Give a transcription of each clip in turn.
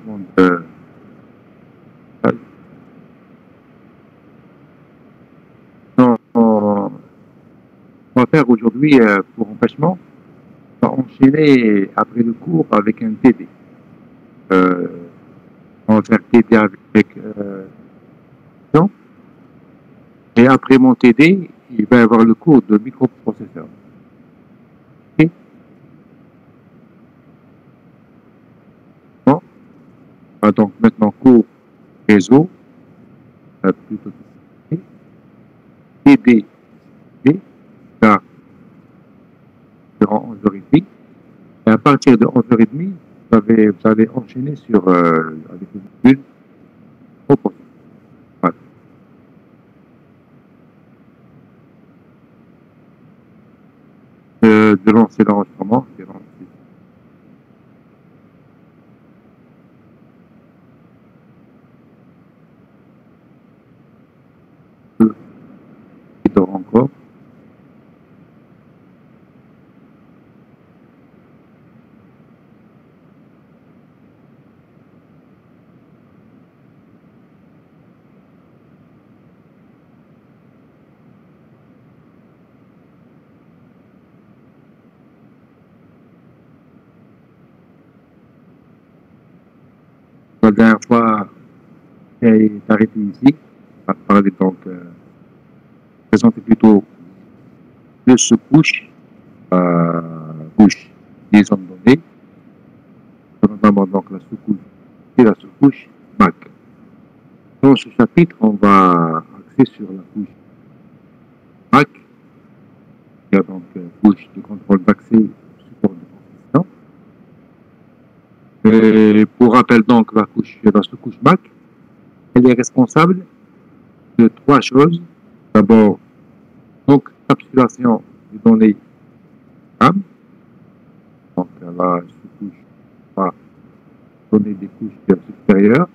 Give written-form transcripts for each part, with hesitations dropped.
changement de... Non, on va faire aujourd'hui, pour empêchement, on va enchaîner après le cours avec un TD. On va faire TD avec... non. Et après mon TD, il va y avoir le cours de microprocesseur. Okay. Bon. Donc maintenant, cours réseau, plutôt TD, là, durant 11h30. Et à partir de 11h30, vous allez enchaîner sur avec le module proposé. Voilà. De lancer l'enregistrement. Il dort encore. La dernière fois, il est arrêté ici. On va parler donc, présenter plutôt deux sous-couches, couche des ondes données, notamment donc la sous-couche et la sous-couche MAC. Dans ce chapitre, on va axer sur la couche MAC, qui a donc couche de contrôle d'accès au support de transmission. Et pour rappel donc, la sous-couche MAC, elle est responsable de trois choses. D'abord, donc, encapsulation des données RAM. Donc, la sous-couche va donner des couches supérieures,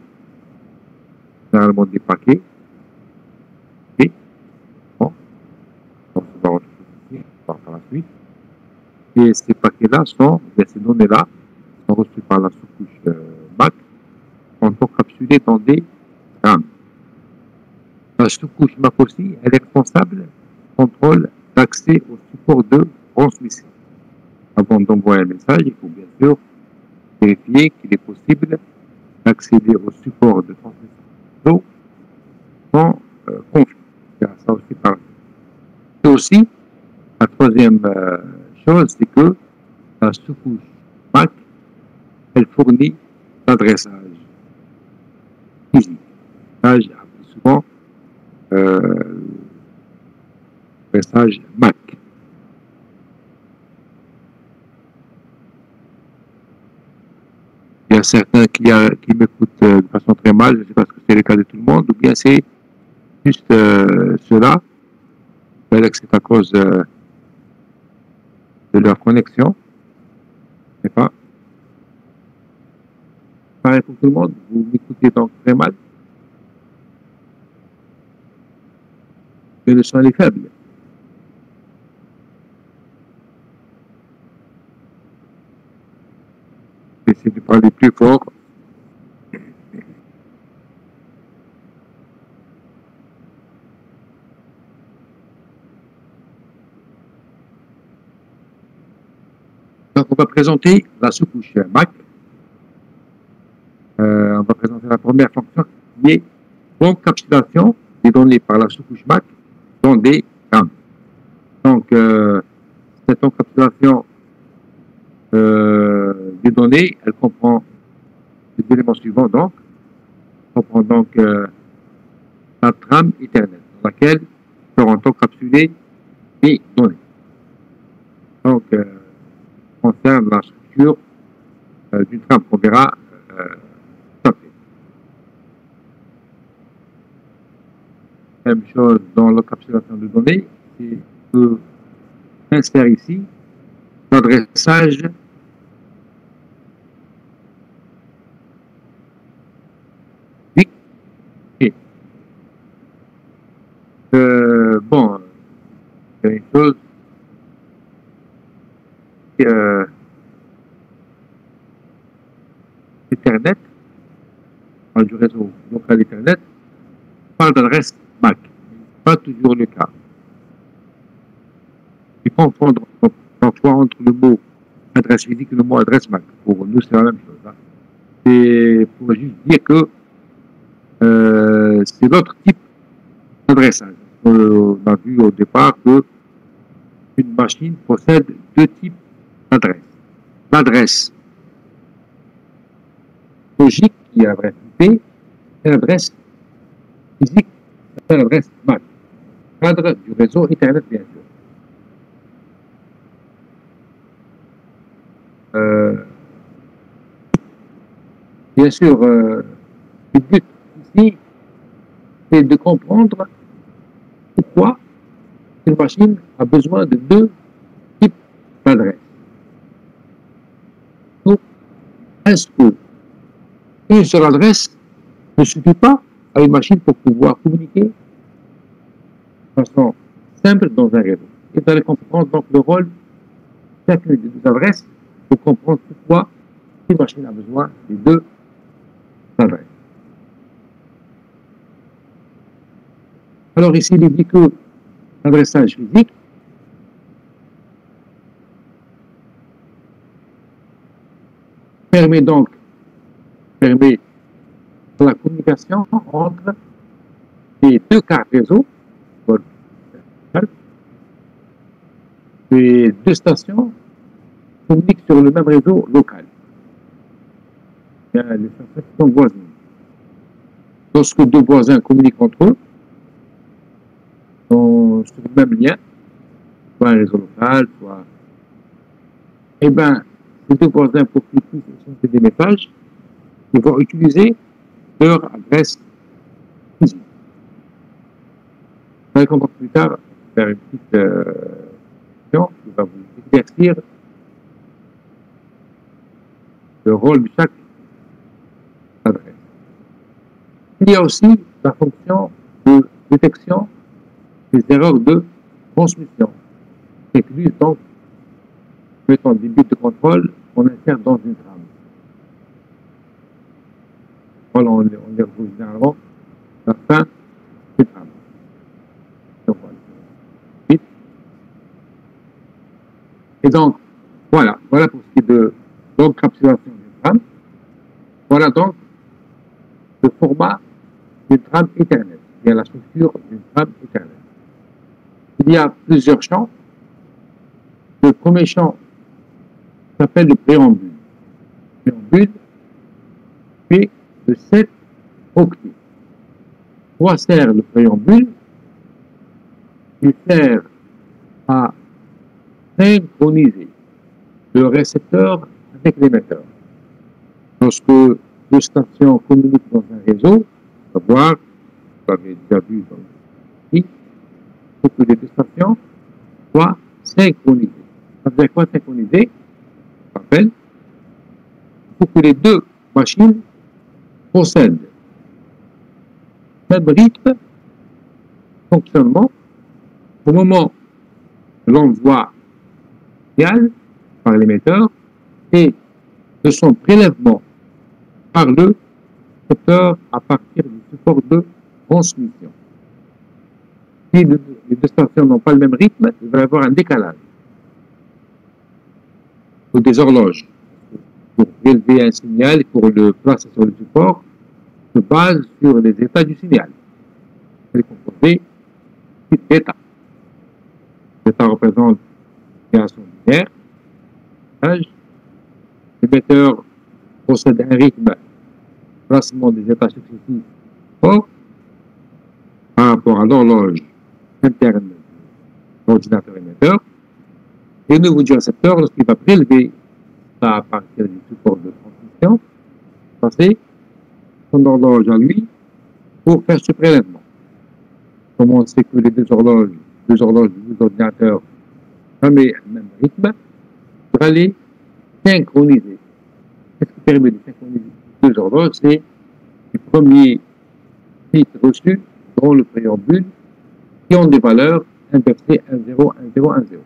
généralement des paquets. Et, bon, on va retrouver par la suite. Et ces paquets-là ces données-là sont reçues par la sous-couche MAC, sont encapsulées dans des RAM. La sous-couche MAC aussi, elle est responsable du contrôle d'accès au support de transmission. Avant d'envoyer un message, il faut bien sûr vérifier qu'il est possible d'accéder au support de transmission sans conflit. Ça aussi par et aussi, la troisième chose, c'est que la sous-couche MAC, elle fournit l'adressage physique. L'adressage, plus souvent, l'adressage MAC. Il y a certains qui m'écoutent de façon très mal, je ne sais pas si c'est le cas de tout le monde, ou bien c'est juste cela, c'est à cause de leur connexion. Je ne sais pas. Pareil pour tout le monde, vous m'écoutez donc très mal. Mais le son est faible. Essayez de parler plus fort. Donc, on va présenter la sous-couche MAC. On va présenter la première fonction qui est encapsulation des données par la sous-couche MAC dans des RAM. Donc, cette encapsulation des données, elle comprend les éléments suivants. Donc, elle comprend donc la trame Ethernet dans laquelle seront encapsulées les données. Donc, concerne la structure d'une trame qu'on verra après. Même chose dans l'encapsulation de données, c'est que insère ici l'adressage et bon, c'est une chose Ethernet, parle du réseau local Ethernet, on parle d'adresse MAC. Ce n'est pas toujours le cas. Il faut confondre parfois entre le mot adresse physique et le mot adresse MAC. Pour nous, c'est la même chose. Hein. Et pour juste dire que c'est l'autre type d'adressage. On a vu au départ qu'une machine possède deux types d'adresses. L'adresse logique, qui est l'adresse IP, et l'adresse physique, c'est l'adresse MAC, cadre du réseau Ethernet, bien sûr. Bien sûr, le but ici, c'est de comprendre pourquoi une machine a besoin de deux types d'adresses. Donc, est-ce qu'une seule adresse ne suffit pas à une machine pour pouvoir communiquer de façon simple dans un réseau? Et vous allez comprendre donc le rôle de chacune des deux adresses pour comprendre pourquoi une machine a besoin des deux adresses. Alors ici, il est dit que l'adressage physique permet la communication entre les deux cartes réseau, les deux stations communiquent sur le même réseau local. Il y a les stations qui sont voisines. Lorsque deux voisins communiquent entre eux, sont sur le même lien, soit un réseau local, soit... Eh bien, ces deux voisins, pour qu'ils puissent échanger des messages, ils vont utiliser leur adresse physique. Vous allez comprendre plus tard, faire une petite question qui va vous éclaircir le rôle de chaque adresse. Il y a aussi la fonction de détection des erreurs de transmission, qui inclut donc, mettons des bits de contrôle qu'on insère dans une trame. Voilà, on les retrouve généralement à la fin des trames. Et donc, voilà pour ce qui est de l'encapsulation d'une trame. Voilà donc le format d'une trame Ethernet, bien la structure d'une trame Ethernet. Il y a plusieurs champs. Le premier champ s'appelle le préambule. Le préambule fait de 7 octets. Quoi sert le préambule? Il sert à synchroniser le récepteur avec l'émetteur. Lorsque deux stations communiquent dans un réseau, savoir, vous l'avez déjà vu dans le il faut que les deux stations soient synchronisées. Ça veut dire quoi synchroniser? Je rappelle, il faut que les deux machines possèdent le même rythme de fonctionnement au moment de l'envoi initial par l'émetteur et de son prélèvement par le récepteur à partir du support de transmission. Si les deux stations n'ont pas le même rythme, il va y avoir un décalage. Ou des horloges. Pour élever un signal et pour le placer sur le support, se base sur les états du signal. Elle est composée d'états. L'état représente une création binaire. L'émetteur possède un rythme placement des états successifs par rapport à l'horloge interne de l'ordinateur émetteur. Et le niveau du récepteur, lorsqu'il va prélever ça à partir du support de transmission, passer son horloge à lui pour faire ce prélèvement. Comme on sait que les deux horloges du deux ordinateurs jamais le même rythme, pour aller synchroniser. Qu'est-ce qui permet de synchroniser les deux horloges? C'est les premiers bits reçus dans le préambule qui ont des valeurs inversées 1, 0, 1, 0, 1, 0.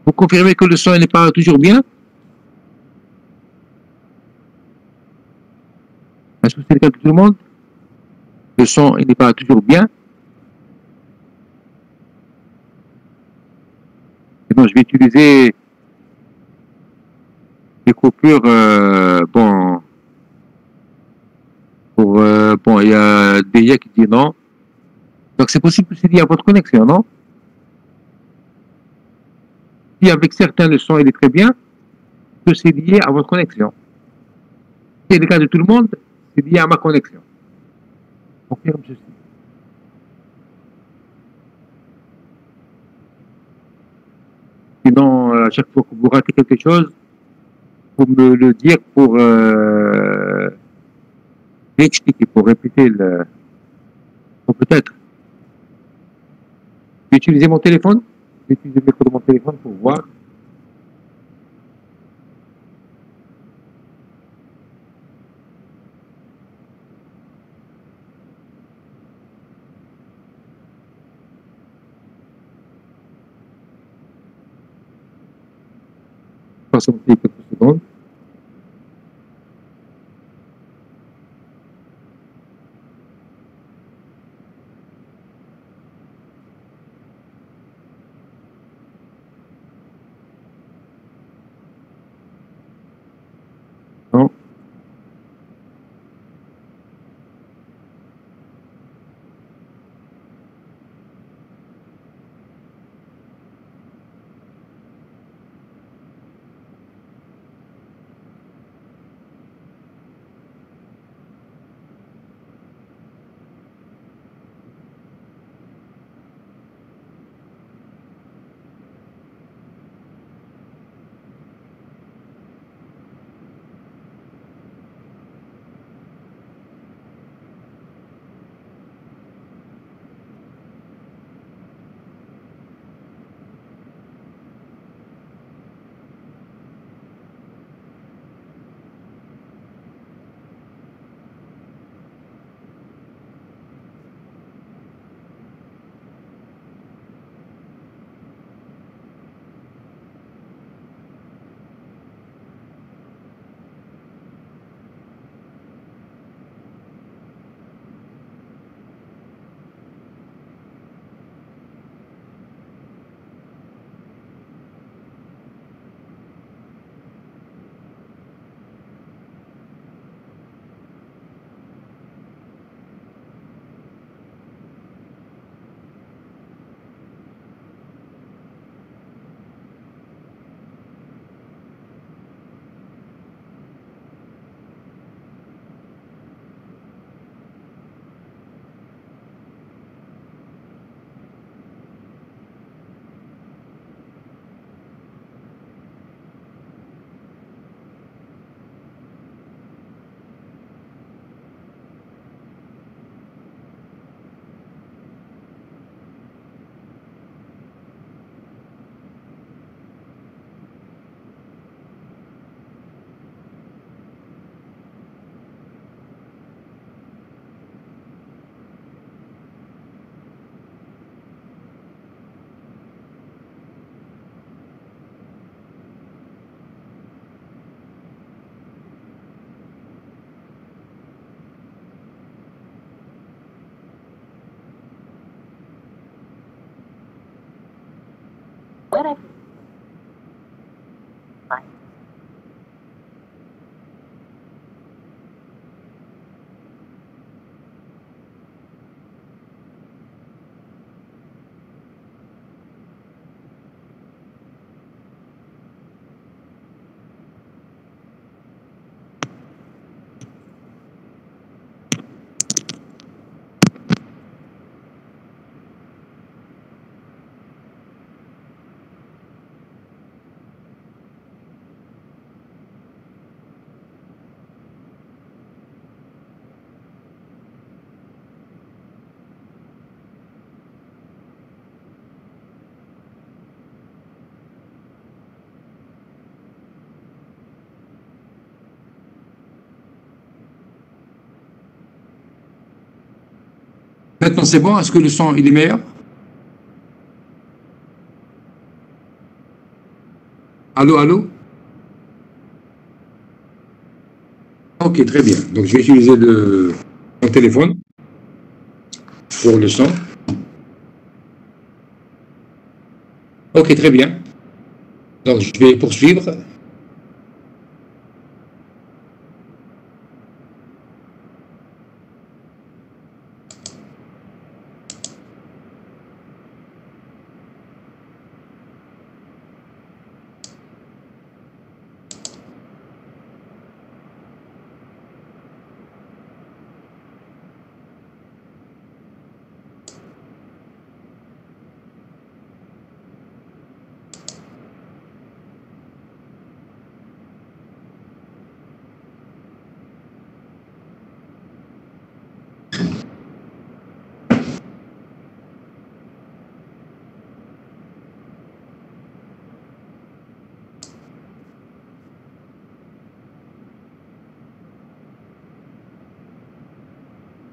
Vous confirmez que le son n'est pas toujours bien? Est-ce que c'est le cas de tout le monde? Le son, il n'est pas toujours bien. Et donc, je vais utiliser des coupures, bon, bon, il y a Delia qui dit non. Donc, c'est possible que c'est lié à votre connexion, non? Si avec certains, le son, il est très bien, que c'est lié à votre connexion. Si c'est le cas de tout le monde, c'est lié à ma connexion. Confirme ceci. Sinon, à chaque fois que vous ratez quelque chose, vous me le dire pour expliquer, pour répéter le... Ou peut-être, je vais utiliser mon téléphone, je vais utiliser l'écran de mon téléphone pour voir. Patienter quelques secondes. Non. Maintenant, c'est bon? Est-ce que le son, il est meilleur? Allô, allô? Ok, très bien. Donc, je vais utiliser mon téléphone pour le son. Ok, très bien. Donc, je vais poursuivre.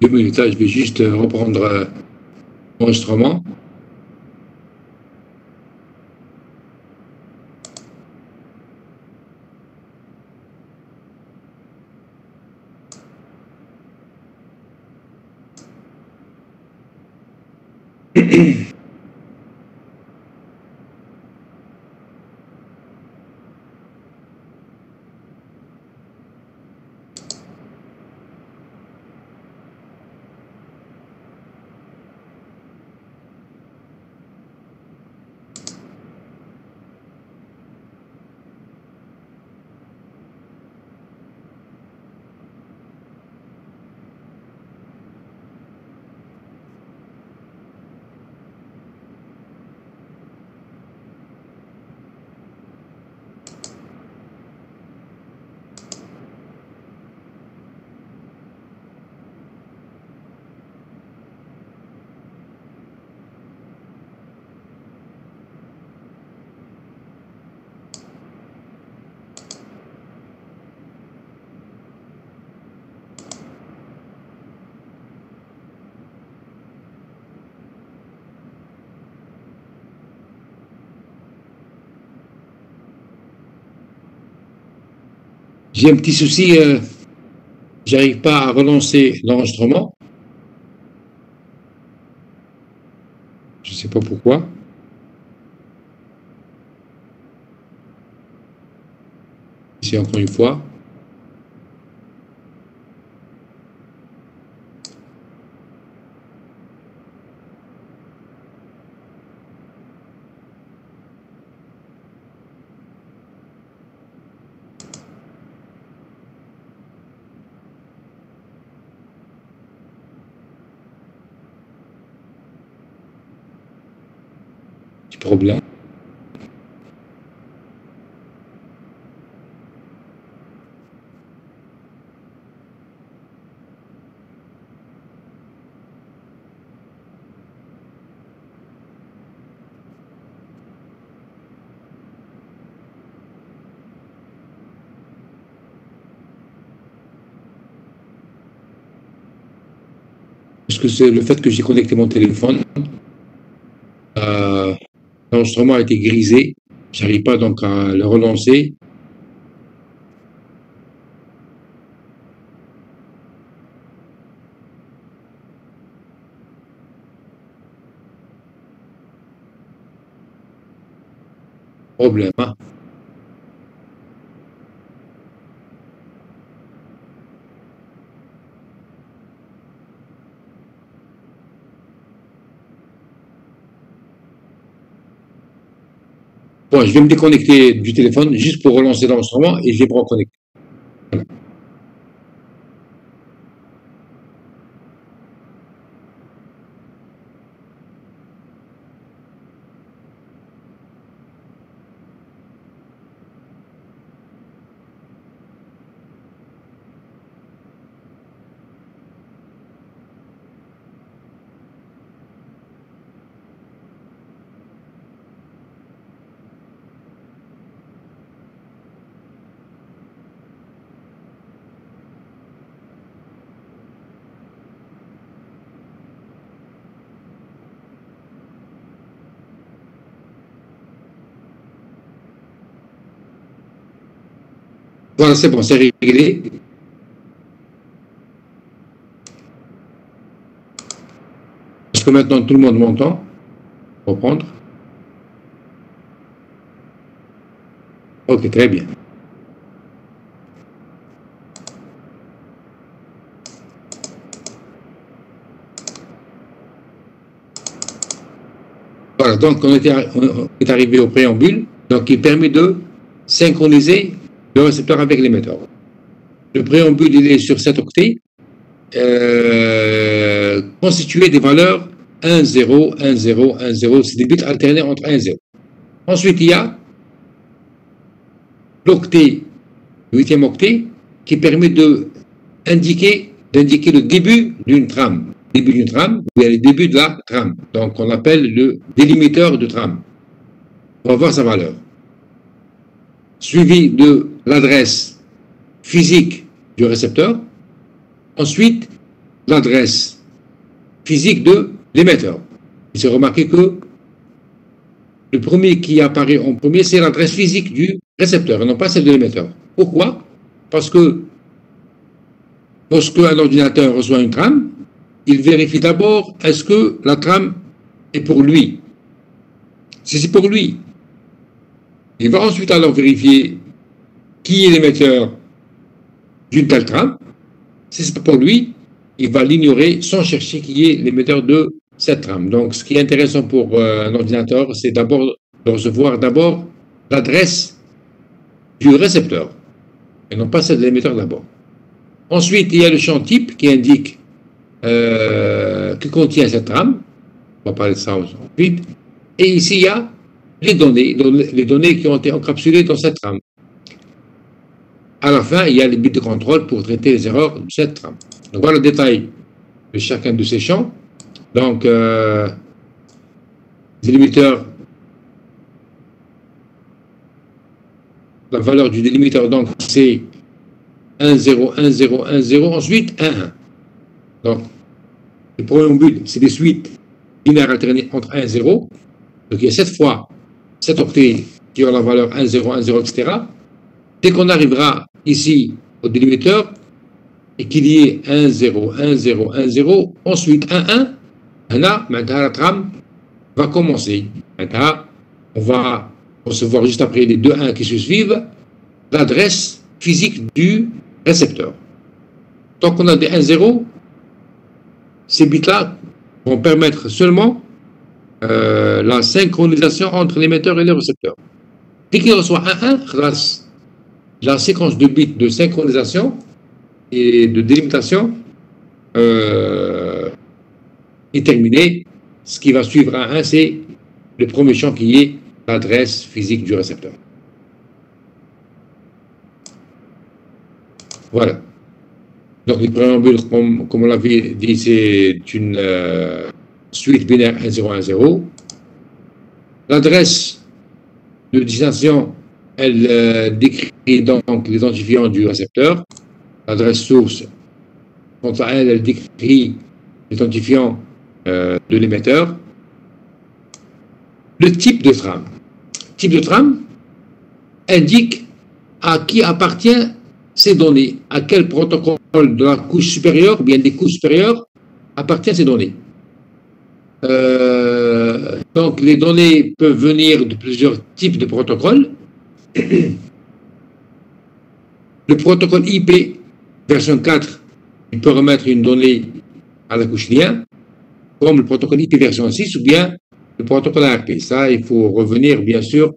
Deux minutes, là, je vais juste reprendre l'enregistrement. J'ai un petit souci, j'arrive pas à relancer l'enregistrement. Je sais pas pourquoi. C'est encore une fois. Petit problème. Est-ce que c'est le fait que j'ai connecté mon téléphone? Euh, L'enregistrement a été grisé. J'arrive pas donc à le relancer. Problème, hein. Bon, je vais me déconnecter du téléphone juste pour relancer l'enregistrement et je vais me reconnecter. Voilà. Voilà, c'est bon, c'est réglé. Est-ce que maintenant tout le monde m'entend? Reprendre. Ok, très bien. Voilà, donc on est arrivé au préambule, donc il permet de synchroniser le récepteur avec l'émetteur. Le préambule, il est sur 7 octets, constitué des valeurs 1, 0, 1, 0, 1, 0, c'est des bits alternés entre 1 et 0. Ensuite, il y a l'octet, le 8e octet, qui permet d'indiquer le début d'une trame. Début d'une trame, ou bien le début de la trame. Donc, on appelle le délimiteur de trame. On va voir sa valeur. Suivi de l'adresse physique du récepteur. Ensuite, l'adresse physique de l'émetteur. Il s'est remarqué que le premier qui apparaît en premier, c'est l'adresse physique du récepteur, et non pas celle de l'émetteur. Pourquoi? Parce que lorsque un ordinateur reçoit une trame, il vérifie d'abord est-ce que la trame est pour lui. Si c'est pour lui, il va ensuite alors vérifier qui est l'émetteur d'une telle trame. Si c'est pas pour lui, il va l'ignorer sans chercher qui est l'émetteur de cette trame. Donc, ce qui est intéressant pour un ordinateur, c'est d'abord de recevoir d'abord l'adresse du récepteur, et non pas celle de l'émetteur d'abord. Ensuite, il y a le champ type qui indique qui contient cette trame. On va parler de ça ensuite. Et ici, il y a les données qui ont été encapsulées dans cette trame. À la fin, il y a les bits de contrôle pour traiter les erreurs de cette trame. Donc, voilà le détail de chacun de ces champs. Donc, les délimiteurs, la valeur du délimiteur, donc, c'est 1, 0, 1, 0, 1, 0, ensuite 1, 1. Donc, le préambule, c'est des suites binaires alternées entre 1 et 0. Donc, il y a 7 fois 7 octets qui ont la valeur 1, 0, 1, 0, etc. Dès qu'on arrivera ici au délimiteur, et qu'il y ait 1, 0, 1, 0, 1, 0, ensuite 1, 1, là, maintenant la trame va commencer. Maintenant, on va recevoir juste après les deux 1 qui se suivent l'adresse physique du récepteur. Tant qu'on a des 1, 0, ces bits-là vont permettre seulement la synchronisation entre l'émetteur et le récepteur. Dès qu'il reçoit 1, 1, la séquence de bits de synchronisation et de délimitation est terminée. Ce qui va suivre 1, 1, c'est le premier champ qui est l'adresse physique du récepteur. Voilà. Donc, les préambules, comme on l'avait dit, c'est une suite binaire 1, 0, 1, 0. L'adresse de destination, elle décrit donc l'identifiant du récepteur. L'adresse source, quant à elle, elle décrit l'identifiant de l'émetteur. Le type de trame. Type de trame indique à qui appartient ces données, à quel protocole de la couche supérieure, ou bien des couches supérieures, appartiennent ces données. Donc, les données peuvent venir de plusieurs types de protocoles. Le protocole IP version 4, il peut remettre une donnée à la couche lien, comme le protocole IP version 6 ou bien le protocole ARP. Ça, il faut revenir, bien sûr,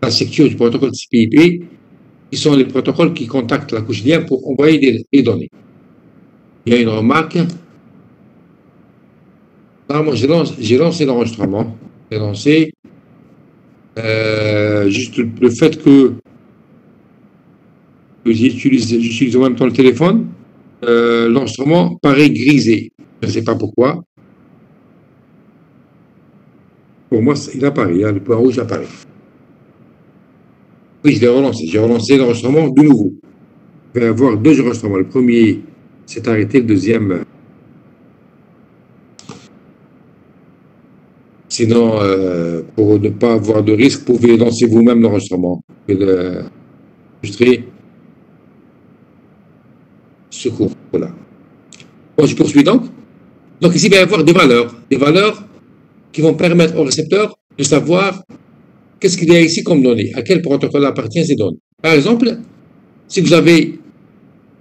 la sécurité du protocole TCP/IP, qui sont les protocoles qui contactent la couche lien pour envoyer des données. Il y a une remarque. Là, moi, j'ai lancé l'enregistrement. J'ai lancé juste le fait que j'utilise en même temps le téléphone, l'enregistrement paraît grisé. Je ne sais pas pourquoi. Pour moi, il apparaît, hein, le point rouge apparaît. Oui, je l'ai relancé. J'ai relancé l'enregistrement de nouveau. Il va y avoir deux enregistrements. Le premier s'est arrêté, le deuxième. Sinon, pour ne pas avoir de risque, vous pouvez lancer vous-même l'enregistrement. Vous pouvez l'enregistrer ce cours-là. Bon, je poursuis donc. Donc ici, il va y avoir des valeurs qui vont permettre au récepteur de savoir qu'est-ce qu'il y a ici comme données, à quel protocole appartient ces données. Par exemple, si vous avez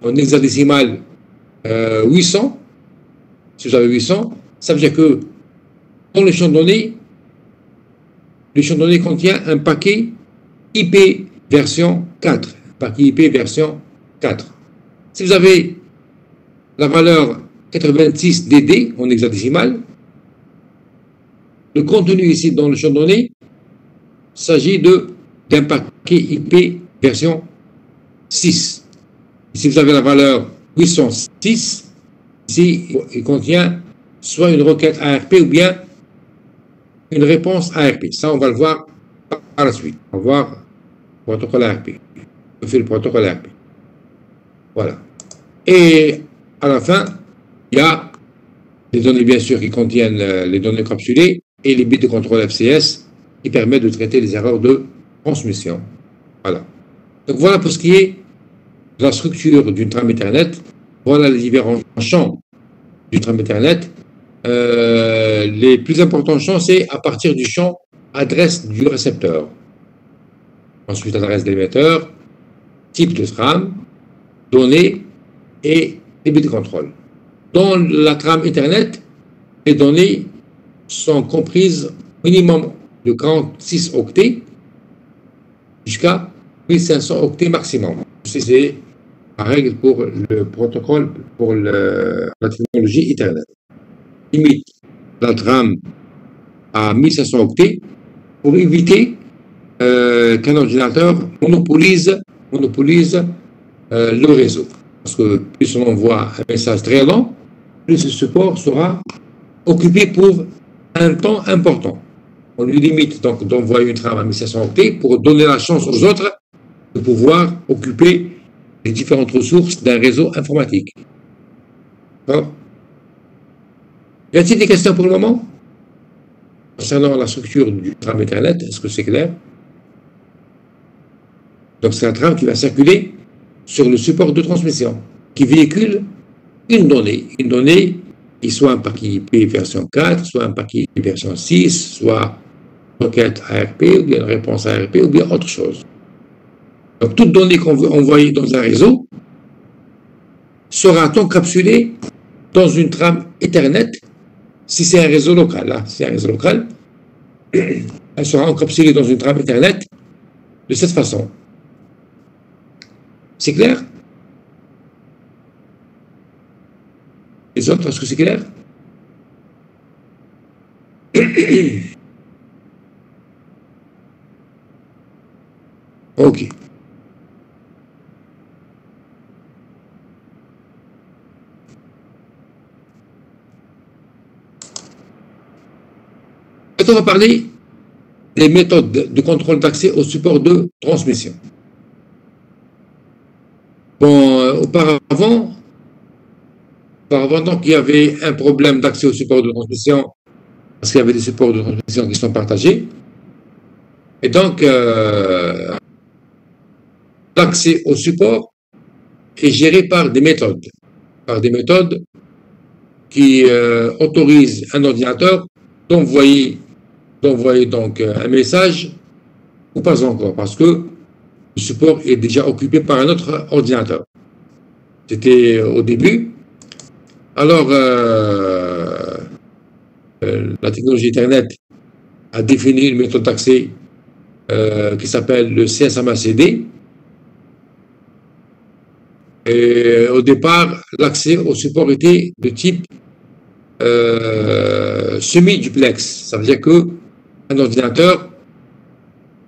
en hexadécimal 800, si vous avez 800, ça veut dire que dans le champ de données contient un paquet IP version 4. Paquet IP version 4. Si vous avez la valeur 86 DD en hexadécimal, le contenu ici dans le champ de données s'agit d'un paquet IP version 6. Si vous avez la valeur 806, ici, il contient soit une requête ARP ou bien une réponse ARP. Ça, on va le voir par la suite. On va voir le protocole ARP. On fait le protocole ARP. Voilà. Et à la fin, il y a les données, bien sûr, qui contiennent les données capsulées et les bits de contrôle FCS qui permettent de traiter les erreurs de transmission. Voilà. Donc voilà pour ce qui est de la structure d'une trame Ethernet. Voilà les différents champs d'une trame Ethernet. Les plus importants champs, c'est à partir du champ adresse du récepteur. Ensuite, adresse de l'émetteur, type de trame, données et débit de contrôle. Dans la trame Ethernet, les données sont comprises minimum de 46 octets jusqu'à 1500 octets maximum. C'est la règle pour le protocole, pour la technologie Ethernet. Limite la trame à 1500 octets pour éviter qu'un ordinateur monopolise le réseau. Parce que plus on envoie un message très lent, plus ce support sera occupé pour un temps important. On lui limite donc d'envoyer une trame à 1500 octets pour donner la chance aux autres de pouvoir occuper les différentes ressources d'un réseau informatique. D'accord ? Y a-t-il des questions pour le moment concernant la structure du trame Ethernet? Est-ce que c'est clair? Donc c'est un trame qui va circuler sur le support de transmission, qui véhicule une donnée qui soit un paquet IP version 4, soit un paquet IP version 6, soit requête ARP, ou bien une réponse ARP, ou bien autre chose. Donc toute donnée qu'on veut envoyer dans un réseau sera encapsulée dans une trame Ethernet, si c'est un réseau local. Là, c'est un réseau local, elle sera encapsulée dans une trame Ethernet de cette façon. C'est clair? Les autres, est-ce que c'est clair? Ok. Maintenant, on va parler des méthodes de contrôle d'accès au support de transmission. Bon, auparavant, donc, il y avait un problème d'accès au support de transmission parce qu'il y avait des supports de transmission qui sont partagés. Et donc, l'accès au support est géré par des méthodes qui autorisent un ordinateur d'envoyer donc un message ou pas encore, parce que le support est déjà occupé par un autre ordinateur. C'était au début. Alors, la technologie Ethernet a défini une méthode d'accès qui s'appelle le CSMACD. Et au départ, l'accès au support était de type semi-duplex. Ça veut dire qu'un ordinateur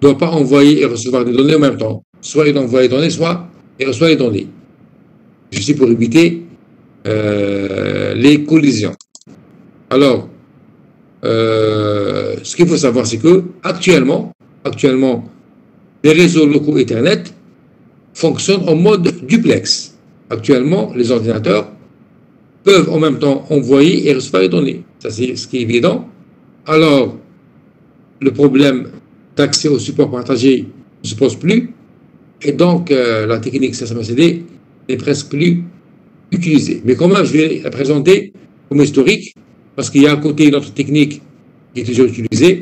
ne doit pas envoyer et recevoir des données en même temps. Soit il envoie les données, soit il reçoit les données. Ceci pour éviter les collisions. Alors, ce qu'il faut savoir, c'est que actuellement, les réseaux locaux Ethernet fonctionnent en mode duplex. Actuellement, les ordinateurs peuvent en même temps envoyer et recevoir les données. Ça, c'est ce qui est évident. Alors, le problème d'accès au support partagé ne se pose plus. Et donc, la technique CSMACD n'est presque plus utilisée. Mais comment je vais la présenter comme historique, parce qu'il y a à côté une autre technique qui est toujours utilisée.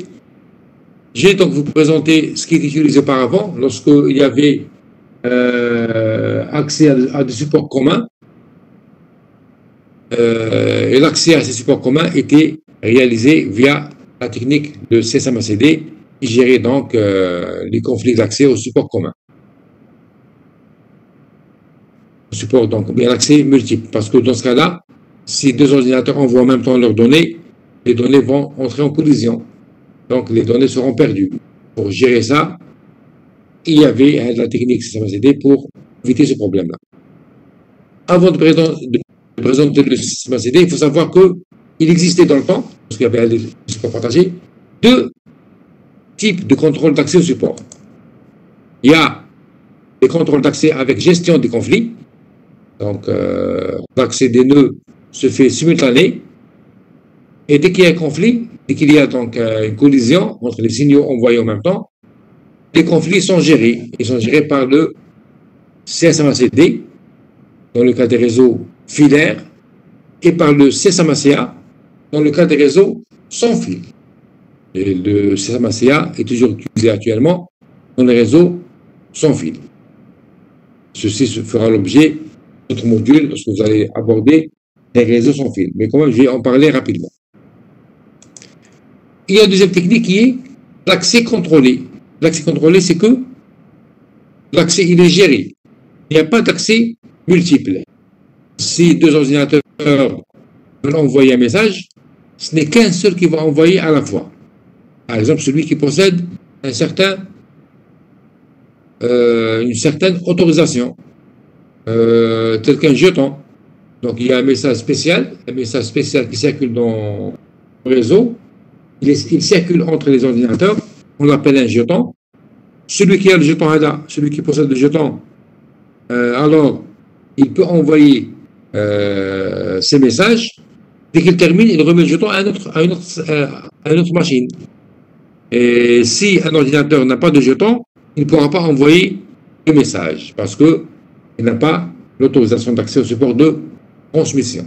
J'ai donc vous présenter ce qui est utilisé auparavant, lorsqu'il y avait accès à des supports communs, et l'accès à ces supports communs était réalisé via la technique de CSMACD, qui gérait donc les conflits d'accès aux supports communs. Support donc bien accès multiple, parce que dans ce cas-là, si deux ordinateurs envoient en même temps leurs données, les données vont entrer en collision. Donc les données seront perdues. Pour gérer ça, il y avait la technique CSMACD pour éviter ce problème-là. Avant de présenter le CSMACD, il faut savoir qu'il existait dans le temps, parce qu'il y avait des supports partagés, deux types de contrôle d'accès au support. Il y a des contrôles d'accès avec gestion des conflits. Donc, l'accès des nœuds se fait simultané. Et dès qu'il y a un conflit, dès qu'il y a donc une collision entre les signaux envoyés en même temps, les conflits sont gérés. Ils sont gérés par le CSMACD, dans le cas des réseaux filaires, et par le CSMACA, dans le cas des réseaux sans fil. Et le CSMACA est toujours utilisé actuellement dans les réseaux sans fil. Ceci se fera l'objet de notre module lorsque vous allez aborder les réseaux sans fil. Mais quand même, je vais en parler rapidement. Il y a une deuxième technique qui est l'accès contrôlé. L'accès contrôlé, c'est que l'accès, il est géré. Il n'y a pas d'accès multiple. Si deux ordinateurs veulent envoyer un message, ce n'est qu'un seul qui va envoyer à la fois. Par exemple, celui qui possède une certaine autorisation, tel qu'un jeton. Donc, il y a un message spécial qui circule dans le réseau. Il circule entre les ordinateurs. On l'appelle un jeton. Celui qui a le jeton ADA, celui qui possède le jeton, alors, il peut envoyer ces messages. Dès qu'il termine, il remet le jeton à une autre machine. Et si un ordinateur n'a pas de jeton, il ne pourra pas envoyer le message parce qu'il n'a pas l'autorisation d'accès au support de transmission.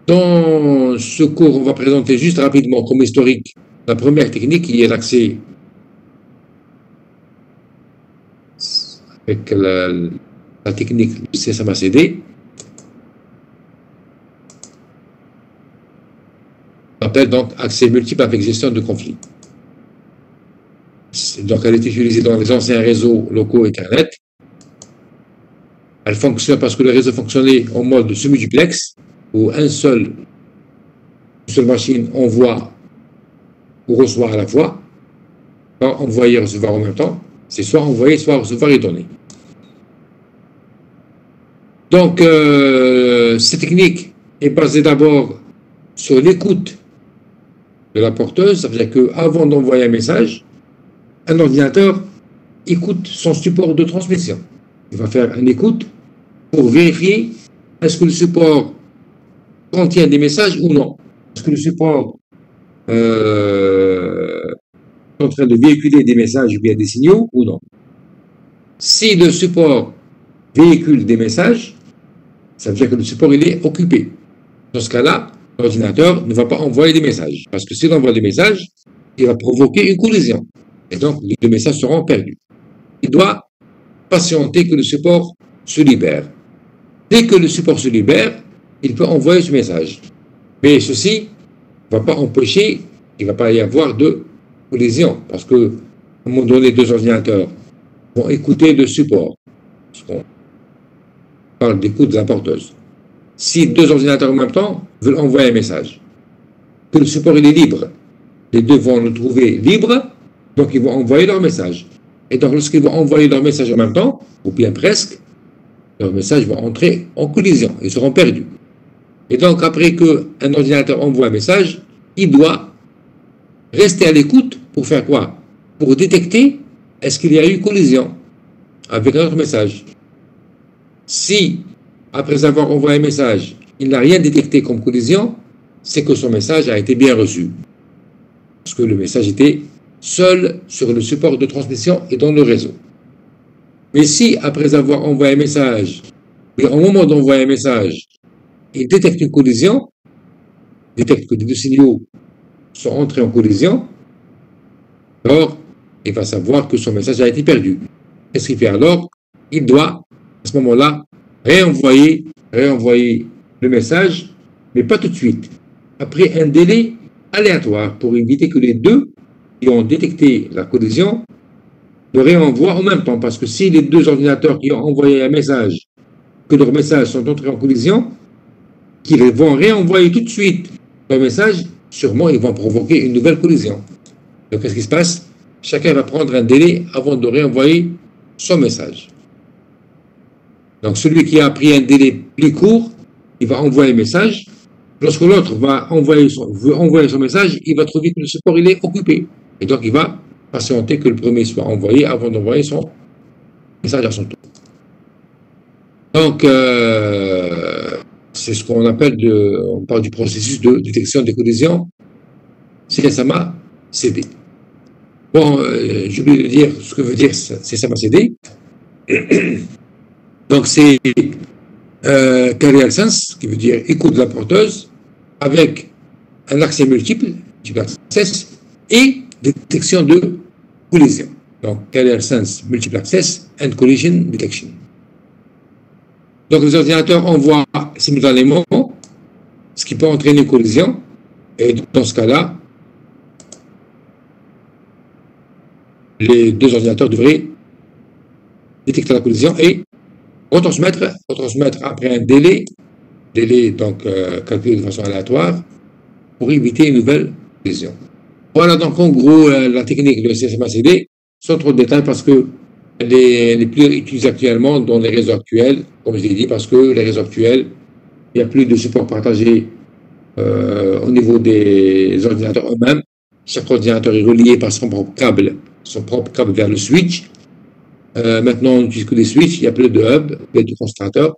Dans ce cours, on va présenter juste rapidement comme historique la première technique qui est l'accès avec la technique du CSMACD. On appelle donc accès multiple avec gestion de conflits. Donc, elle est utilisée dans les anciens réseaux locaux Internet. Elle fonctionne parce que le réseau fonctionnait en mode semi-duplex, où une seule machine envoie ou reçoit à la fois, pas envoyer et recevoir en même temps. C'est soit envoyer, soit recevoir et donner. Donc, cette technique est basée d'abord sur l'écoute de la porteuse. Ça veut dire qu'avant d'envoyer un message, un ordinateur écoute son support de transmission. Il va faire une écoute pour vérifier est-ce que le support contient des messages ou non. Est-ce que le support est en train de véhiculer des messages ou bien des signaux ou non. Si le support véhicule des messages, ça veut dire que le support il est occupé. Dans ce cas-là, l'ordinateur ne va pas envoyer des messages. Parce que s'il envoie des messages, il va provoquer une collision. Et donc, les messages seront perdus. Il doit patienter que le support se libère. Dès que le support se libère, il peut envoyer ce message. Mais ceci ne va pas empêcher qu'il ne va pas y avoir de collision. Parce que, à un moment donné, deux ordinateurs vont écouter le support. Parce qu'on parle d'écoute de la porteuse. Si deux ordinateurs en même temps veulent envoyer un message, que le support il est libre, les deux vont le trouver libre, donc ils vont envoyer leur message. Et donc lorsqu'ils vont envoyer leur message en même temps, ou bien presque, leur message va entrer en collision, ils seront perdus. Et donc après qu'un ordinateur envoie un message, il doit rester à l'écoute pour faire quoi? Pour détecter est-ce qu'il y a eu collision avec un autre message. Si, après avoir envoyé un message, il n'a rien détecté comme collision, c'est que son message a été bien reçu. Parce que le message était seul sur le support de transmission et dans le réseau. Mais si, après avoir envoyé un message, Mais au moment d'envoyer un message, il détecte une collision, détecte que les deux signaux sont entrés en collision, alors il va savoir que son message a été perdu. Qu'est-ce qu'il fait alors? Il doit, à ce moment-là, réenvoyer le message, mais pas tout de suite. Après un délai aléatoire pour éviter que les deux qui ont détecté la collision le réenvoient en même temps. Parce que si les deux ordinateurs qui ont envoyé un message, que leurs messages sont entrés en collision, qu'ils vont réenvoyer tout de suite leur message, sûrement ils vont provoquer une nouvelle collision. Donc qu'est-ce qui se passe? Chacun va prendre un délai avant de réenvoyer son message. Donc celui qui a pris un délai plus court, il va envoyer un message. Lorsque l'autre veut envoyer son message, il va trouver que le support il est occupé. Et donc il va patienter que le premier soit envoyé avant d'envoyer son message à son tour. Donc c'est ce qu'on appelle, on parle du processus de détection des collisions CSMA-CD. Bon, j'ai oublié de dire ce que veut dire CSMA-CD. Donc c'est Carrier Sense, qui veut dire écoute de la porteuse, avec un accès multiple access, et détection de collision. Donc Carrier Sense Multiple Access and Collision Detection. Donc les ordinateurs envoient simultanément, ce qui peut entraîner une collision, et dans ce cas-là, les deux ordinateurs devraient détecter la collision et retransmettre après un délai donc calculé de façon aléatoire pour éviter une nouvelle collision. Voilà donc en gros la technique de CSMA-CD, sans trop de détails parce que elle est plus utilisée actuellement dans les réseaux actuels, comme je l'ai dit, parce que les réseaux actuels, il n'y a plus de support partagé au niveau des ordinateurs eux-mêmes. Chaque ordinateur est relié par son propre câble vers le switch. Maintenant, on n'utilise que des switches, il n'y a plus de hub, plus de concentrateurs,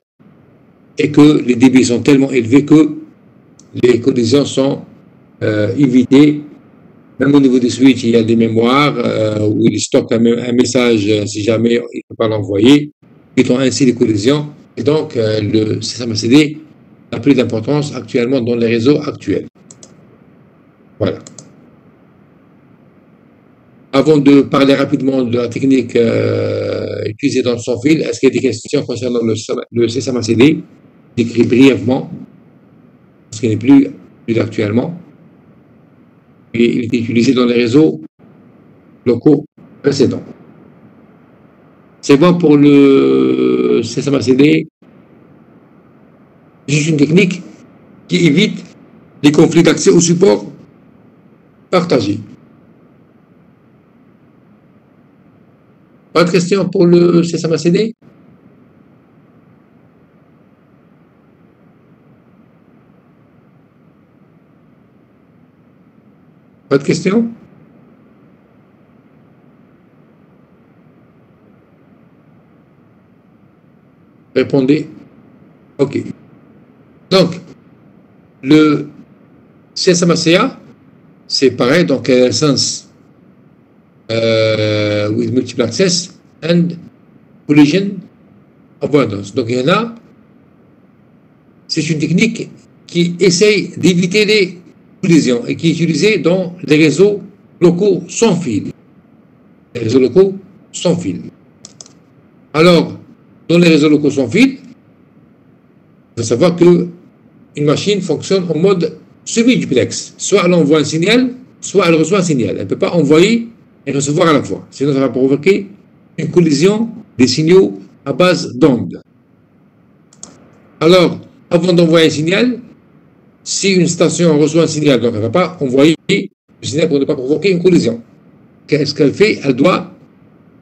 et que les débits sont tellement élevés que les collisions sont évitées. Même au niveau des switches, il y a des mémoires où ils stockent un message si jamais il ne peut pas l'envoyer, évitant ainsi les collisions. Et donc, le CSMA-CD n'a plus d'importance actuellement dans les réseaux actuels. Voilà. Avant de parler rapidement de la technique utilisée dans le sans-fil, est-ce qu'il y a des questions concernant le CSMA-CD? Décrit brièvement, parce qu'il n'est plus actuellement. Et il est utilisé dans les réseaux locaux précédents. C'est bon pour le CSMA-CD. C'est juste une technique qui évite les conflits d'accès au support partagé. Pas de questions pour le CSMA-CD? Pas de questions? Répondez. OK. Donc, le CSMA-CA, c'est pareil, donc Sense with Multiple Access and Collision Avoidance. Donc, il y en a, c'est une technique qui essaye d'éviter les collisions et qui est utilisée dans les réseaux locaux sans fil. Les réseaux locaux sans fil. Alors, dans les réseaux locaux sans fil, il faut savoir que une machine fonctionne en mode semi-duplex. Soit elle envoie un signal, soit elle reçoit un signal. Elle ne peut pas envoyer et recevoir à la fois. Sinon, ça va provoquer une collision des signaux à base d'ondes. Alors, avant d'envoyer un signal, si une station reçoit un signal, donc elle ne va pas envoyer le signal pour ne pas provoquer une collision. Qu'est-ce qu'elle fait? Elle doit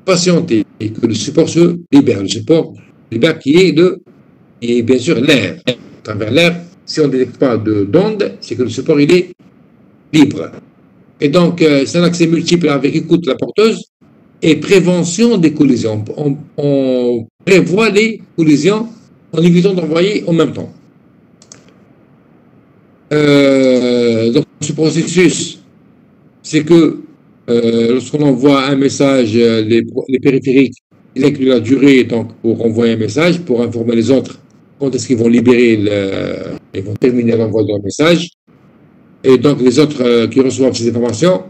patienter et que le support se libère. Le support libère qui est bien sûr l'air. À travers l'air, si on ne détecte pas d'onde, c'est que le support il est libre. Et donc, c'est un accès multiple avec écoute de la porteuse et prévention des collisions. On prévoit les collisions en évitant d'envoyer en même temps. Donc, ce processus, c'est que lorsqu'on envoie un message, les périphériques, il inclut la durée donc, pour envoyer un message, pour informer les autres quand est-ce qu'ils vont libérer ils vont terminer l'envoi de leur message. Et donc, les autres qui reçoivent ces informations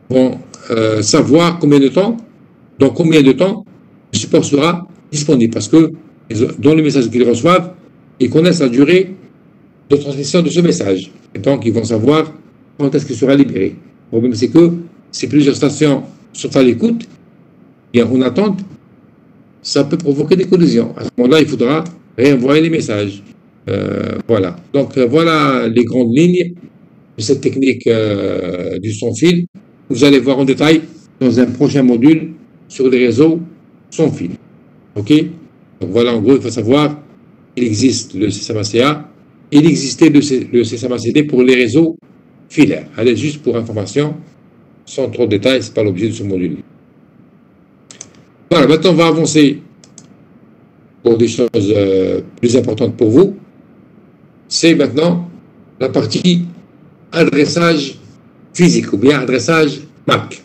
vont savoir dans combien de temps le support sera disponible. Parce que dans le message qu'ils reçoivent, ils connaissent la durée de transmission de ce message. Et donc, ils vont savoir quand est-ce qu'il sera libéré. Le problème, c'est que si plusieurs stations sont à l'écoute, et en attente, ça peut provoquer des collisions. À ce moment-là, il faudra réenvoyer les messages. Voilà. Donc, voilà les grandes lignes de cette technique du sans-fil. Vous allez voir en détail dans un prochain module sur les réseaux sans fil. OK? Donc, voilà, en gros, il faut savoir qu'il existe le CSMA-CA. Il existait le CSMA-CD pour les réseaux filaires. Allez, juste pour information, sans trop de détails, ce n'est pas l'objet de ce module. Voilà, maintenant on va avancer pour des choses plus importantes pour vous. C'est maintenant la partie adressage physique ou bien adressage MAC.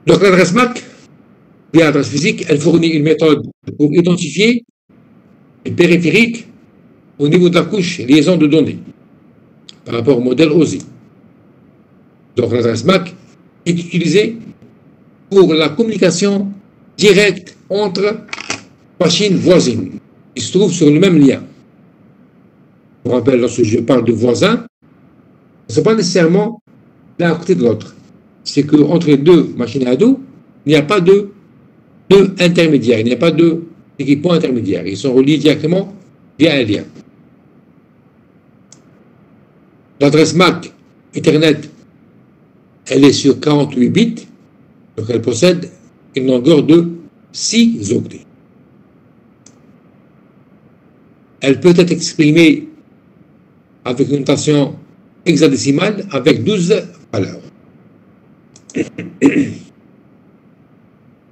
Donc l'adresse MAC, bien adresse physique, elle fournit une méthode pour identifier les périphériques au niveau de la couche liaison de données par rapport au modèle OSI. Donc l'adresse MAC est utilisée pour la communication directe entre machines voisines qui se trouvent sur le même lien. Je vous rappelle, lorsque je parle de voisins, ce n'est pas nécessairement l'un à côté de l'autre. C'est qu'entre les deux machines à dos, il n'y a pas de intermédiaire, il n'y a pas d'équipement intermédiaire. Ils sont reliés directement via un lien. L'adresse MAC Ethernet, elle est sur 48 bits, donc elle possède une longueur de 6 octets. Elle peut être exprimée avec une notation hexadécimale avec 12 valeurs.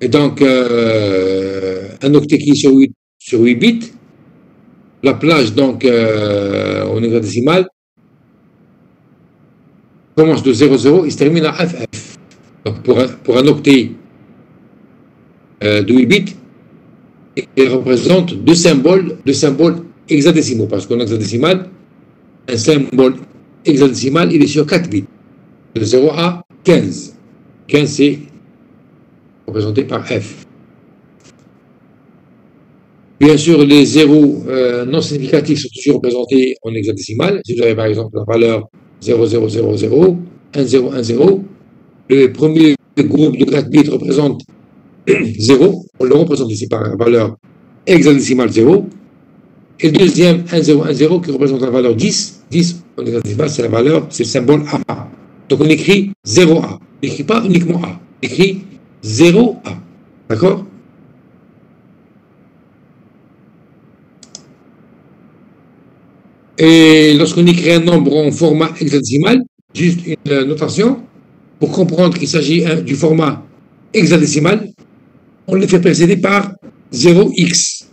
Et donc, un octet qui est sur 8 bits, la plage donc en hexadécimal commence de 00 et se termine à FF. Donc pour un octet de 8 bits, il représente deux symboles hexadécimaux, parce qu'en hexadécimal, un symbole hexadécimal, il est sur 4 bits, de 0 à 15. 15, c'est représenté par F. Bien sûr, les zéros non significatifs sont toujours représentés en hexadécimal. Si vous avez par exemple la valeur 0000, 1010, le premier groupe de 4 bits représente 0. On le représente ici par la valeur hexadécimale 0. Et le deuxième 1010 qui représente la valeur 10. 10 en hexadécimal, c'est la valeur, c'est le symbole A. Donc on écrit 0A. On n'écrit pas uniquement A. On écrit 0A. D'accord? Et lorsqu'on écrit un nombre en format hexadécimal, juste une notation, pour comprendre qu'il s'agit du format hexadécimal, on le fait précéder par 0x.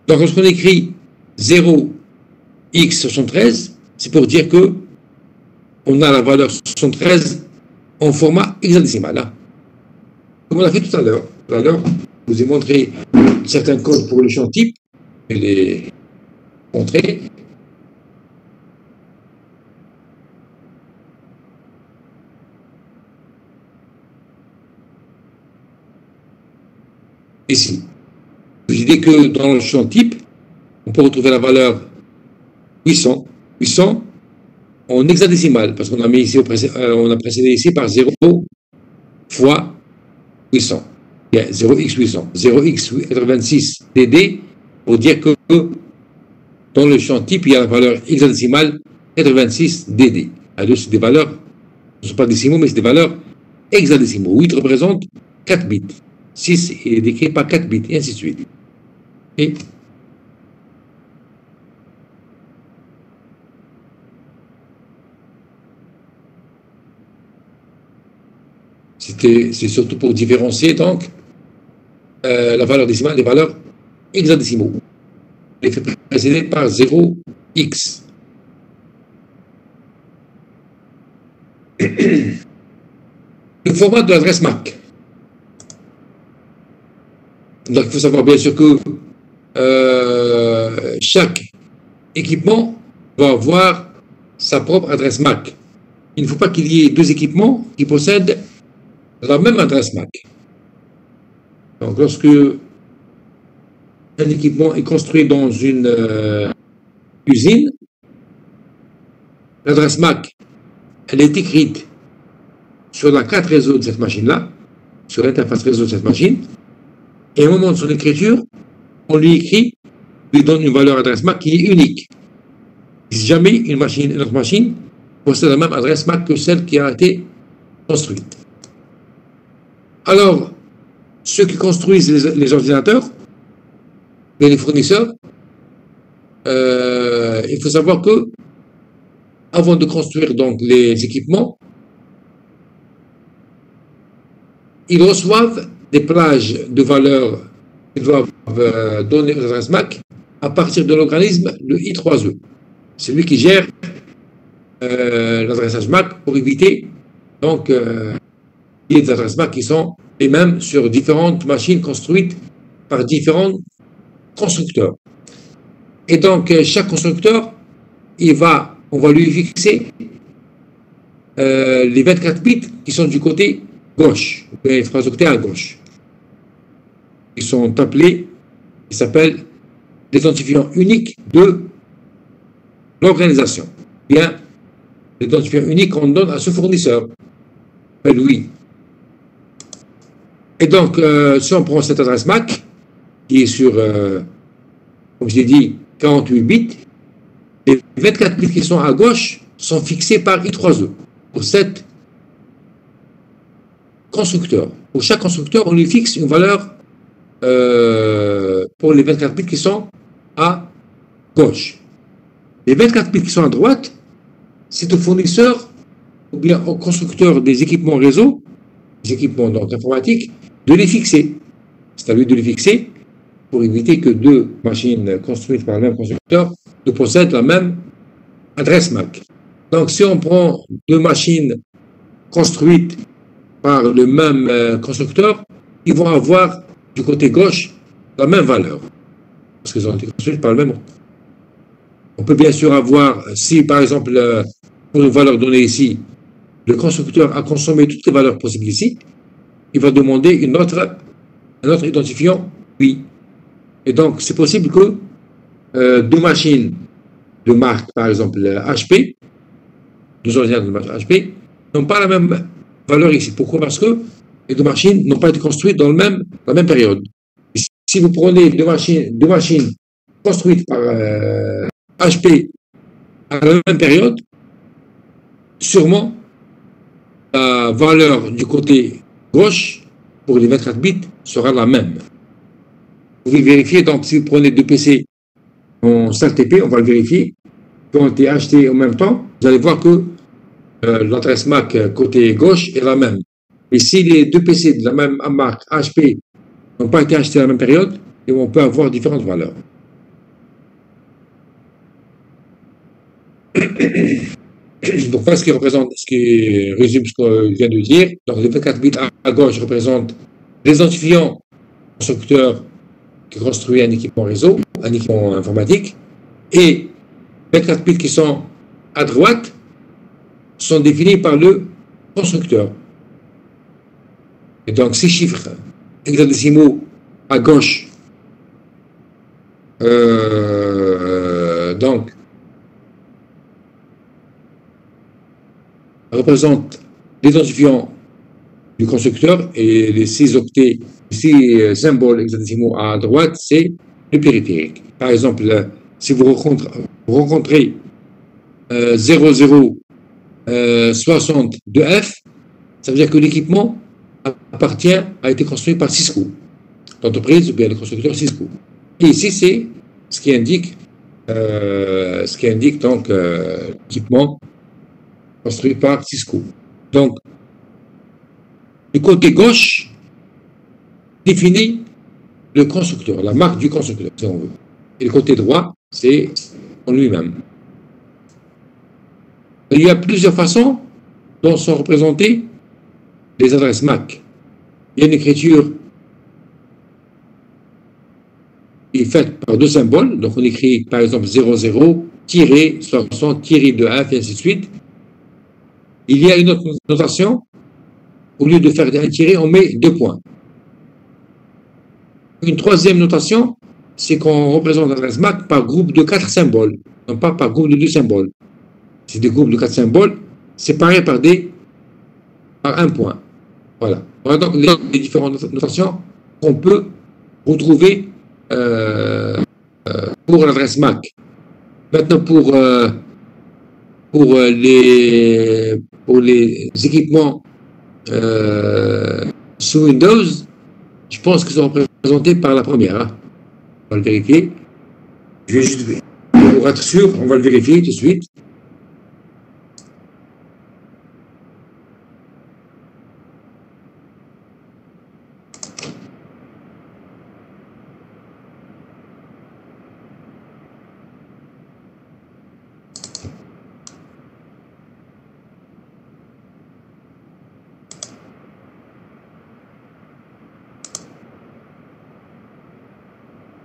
Donc lorsqu'on écrit 0x73, c'est pour dire que on a la valeur 73 en format hexadécimal. Hein. Comme on a fait tout à l'heure. Tout à l'heure, je vous ai montré certains codes pour le champ type. Je les montrer. Ici. Je vous ai dit que dans le champ type, on peut retrouver la valeur 800. 800 en hexadécimal, parce qu'on a mis ici, on a précédé ici par 0 fois 800. Il y a 0x800. 0x86 dd pour dire que dans le champ type, il y a la valeur hexadécimale 86 dd. Alors, c'est des valeurs, ce ne sont pas décimaux, mais c'est des valeurs hexadécimaux. 8 représente 4 bits. 6 est décrit par 4 bits, et ainsi de suite. Et c'est surtout pour différencier donc la valeur décimale des valeurs hexadécimaux. Elle est précédée par 0x. format de l'adresse MAC. Donc, il faut savoir bien sûr que chaque équipement va avoir sa propre adresse MAC. Il ne faut pas qu'il y ait deux équipements qui possèdent la même adresse MAC. Donc, lorsque un équipement est construit dans une usine, l'adresse MAC, elle est écrite sur la carte réseau de cette machine-là, sur l'interface réseau de cette machine, et au moment de son écriture, on lui donne une valeur adresse MAC qui est unique. Si jamais une autre machine possède la même adresse MAC que celle qui a été construite. Alors, ceux qui construisent les ordinateurs, les fournisseurs, il faut savoir que, avant de construire donc les équipements, ils reçoivent des plages de valeurs qu'ils doivent donner aux adresses MAC à partir de l'organisme, le I3E. C'est lui qui gère l'adressage MAC pour éviter donc qu'il y ait des adresses MAC qui sont les mêmes sur différentes machines construites par différents constructeurs. Et donc chaque constructeur, on va lui fixer les 24 bits qui sont du côté gauche, les 3 octets à gauche. Ils sont appelés, ils s'appellent l'identifiant unique de l'organisation. Bien, l'identifiant unique qu'on donne à ce fournisseur, lui. Et donc, si on prend cette adresse MAC, qui est sur, comme je l'ai dit, 48 bits, les 24 bits qui sont à gauche sont fixés par I3E pour cette constructeur. Pour chaque constructeur, on lui fixe une valeur pour les 24 bits qui sont à gauche. Les 24 bits qui sont à droite, c'est au fournisseur ou bien au constructeur des équipements réseau, des équipements donc informatiques, de les fixer. C'est à lui de les fixer pour éviter que deux machines construites par le même constructeur ne possèdent la même adresse MAC. Donc, si on prend deux machines construites par le même constructeur, ils vont avoir du côté gauche la même valeur. Parce qu'ils ont été construites par le même. On peut bien sûr avoir, si par exemple, pour une valeur donnée ici, le constructeur a consommé toutes les valeurs possibles ici, il va demander un autre identifiant, oui. Et donc, c'est possible que deux machines de marque, par exemple HP, deux ordinateurs de marque HP, n'ont pas la même valeur ici. Pourquoi? Parce que les deux machines n'ont pas été construites dans la même période. Et si vous prenez deux machines construites par HP à la même période, sûrement la valeur du côté gauche pour les 24 bits sera la même. Vous pouvez vérifier, donc si vous prenez deux PC en SALTP, on va le vérifier, qui ont été achetés en même temps, vous allez voir que l'adresse MAC côté gauche est la même. Et si les deux PC de la même marque HP n'ont pas été achetés à la même période, on peut avoir différentes valeurs. Donc, voilà ce qui résume ce que je viens de dire. Donc, les 24 bits à gauche représentent l'identifiant constructeur qui construit un équipement réseau, un équipement informatique, et 24 bits qui sont à droite sont définis par le constructeur. Et donc, ces chiffres hexadécimaux à gauche, donc, représentent l'identifiant du constructeur et les 6 octets, 6 symboles hexadécimaux à droite, c'est le périphérique. Par exemple, si vous rencontrez 0060 de F, ça veut dire que l'équipement a été construit par Cisco, l'entreprise ou bien le constructeur Cisco. Et ici, c'est ce qui indique donc l'équipement construit par Cisco. Donc, du côté gauche définit le constructeur, la marque du constructeur, si on veut. Et le côté droit, c'est en lui-même. Il y a plusieurs façons dont sont représentés les adresses MAC, il y a une écriture qui est faite par deux symboles. Donc, on écrit, par exemple, 00, 60, 2, 1, et ainsi de suite. Il y a une autre notation. Au lieu de faire un tiré, on met 2 points. Une troisième notation, c'est qu'on représente l'adresse MAC par groupe de 4 symboles, non pas par groupe de 2 symboles. C'est des groupes de 4 symboles séparés par un point. Voilà. Voilà donc les différentes notations qu'on peut retrouver pour l'adresse MAC. Maintenant, pour les équipements sous Windows, je pense qu'ils sont représentés par la première. Hein. On va le vérifier. Je vais juste, pour être sûr, on va le vérifier tout de suite.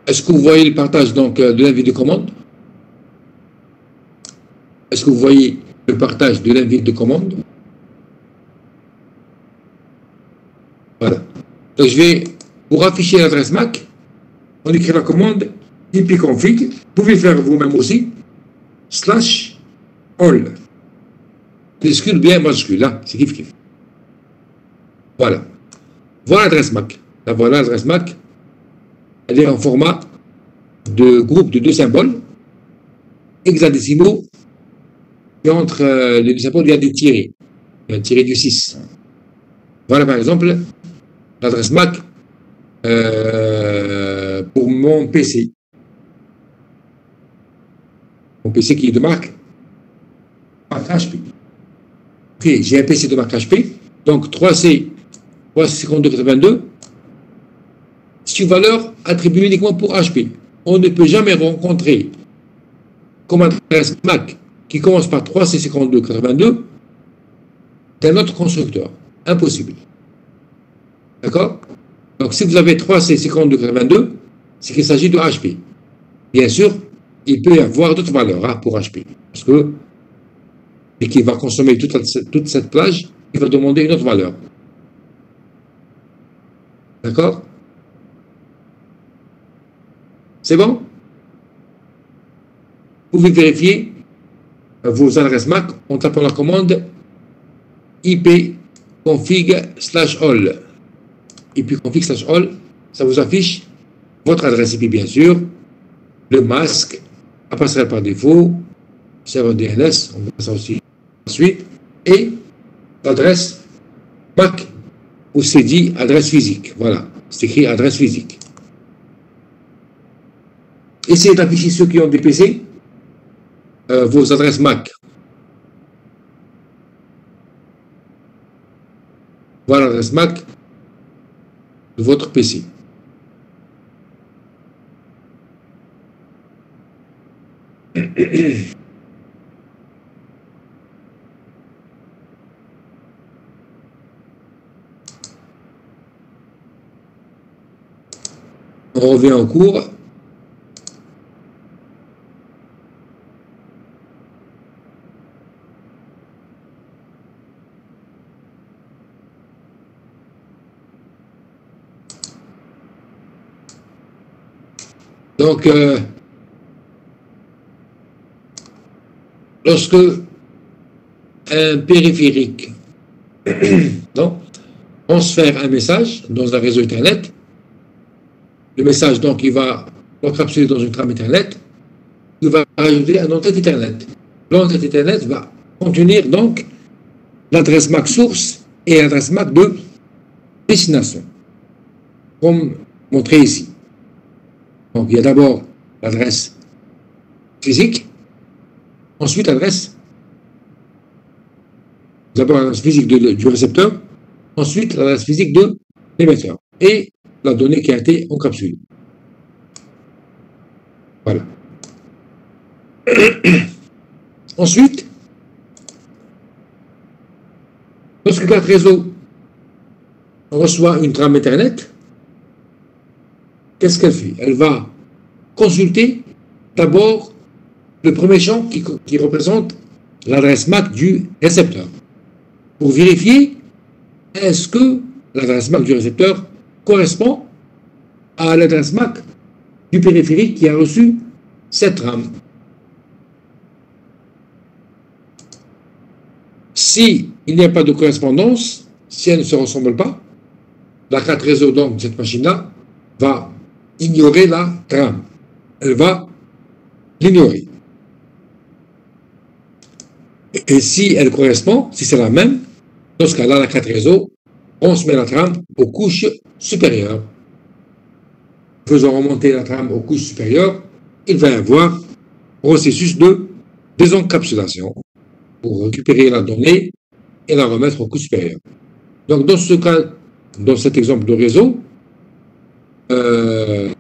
Est-ce que vous voyez le partage donc, de l'invite de commande? Est-ce que vous voyez le partage de l'invite de commande? Voilà. Donc, je vais, pour afficher l'adresse MAC, on écrit la commande ipconfig. Vous pouvez faire vous-même aussi, /all. Minuscule bien majuscule, là, c'est kiff. Voilà. Voilà l'adresse MAC. Là, voilà l'adresse MAC. Elle est en format de groupe de 2 symboles hexadécimaux, et entre les 2 symboles, il y a des tirés. Il y a un tiré du 6. Voilà par exemple l'adresse MAC pour mon PC. Mon PC qui est de marque HP. Ok, j'ai un PC de marque HP, donc 3C 35282. C'est une valeur attribuée uniquement pour HP. On ne peut jamais rencontrer comme adresse MAC qui commence par 3C5282 d'un autre constructeur. Impossible. D'accord? Donc, si vous avez 3C5282, c'est qu'il s'agit de HP. Bien sûr, il peut y avoir d'autres valeurs hein, pour HP. Parce que, et qui va consommer toute cette plage, il va demander une autre valeur. D'accord? C'est bon? Vous pouvez vérifier vos adresses MAC en tapant la commande ipconfig/all. ipconfig/all, ça vous affiche votre adresse IP, bien sûr, le masque, la passerelle par défaut, serveur DNS, on verra ça aussi ensuite, et l'adresse MAC, où c'est dit adresse physique. Voilà, c'est écrit adresse physique. Essayez d'afficher ceux qui ont des PC, vos adresses MAC. Voilà l'adresse MAC de votre PC. On revient en cours. Donc, lorsque un périphérique transfère un message dans un réseau Internet, le message, donc, il va l'encapsuler dans une trame Internet, il va rajouter un entête Internet. L'entête Internet va contenir, donc, l'adresse MAC source et l'adresse MAC de destination, comme montré ici. Donc, il y a d'abord l'adresse physique, ensuite l'adresse, d'abord l'adresse physique du récepteur, ensuite l'adresse physique de l'émetteur, et la donnée qui a été encapsulée. Voilà. Ensuite, lorsque carte réseau reçoit une trame Ethernet, qu'est-ce qu'elle fait? Elle va consulter d'abord le premier champ qui représente l'adresse MAC du récepteur pour vérifier est-ce que l'adresse MAC du récepteur correspond à l'adresse MAC du périphérique qui a reçu cette trame. Si il n'y a pas de correspondance, si elle ne se ressemble pas, la carte réseau donc de cette machine-là va ignorer la trame. Elle va l'ignorer. Et si elle correspond, si c'est la même, dans ce cas-là, la carte réseau, on se met la trame aux couches supérieures. Faisant remonter la trame aux couches supérieures, il va y avoir un processus de désencapsulation pour récupérer la donnée et la remettre aux couches supérieures. Donc, dans ce cas, dans cet exemple de réseau, un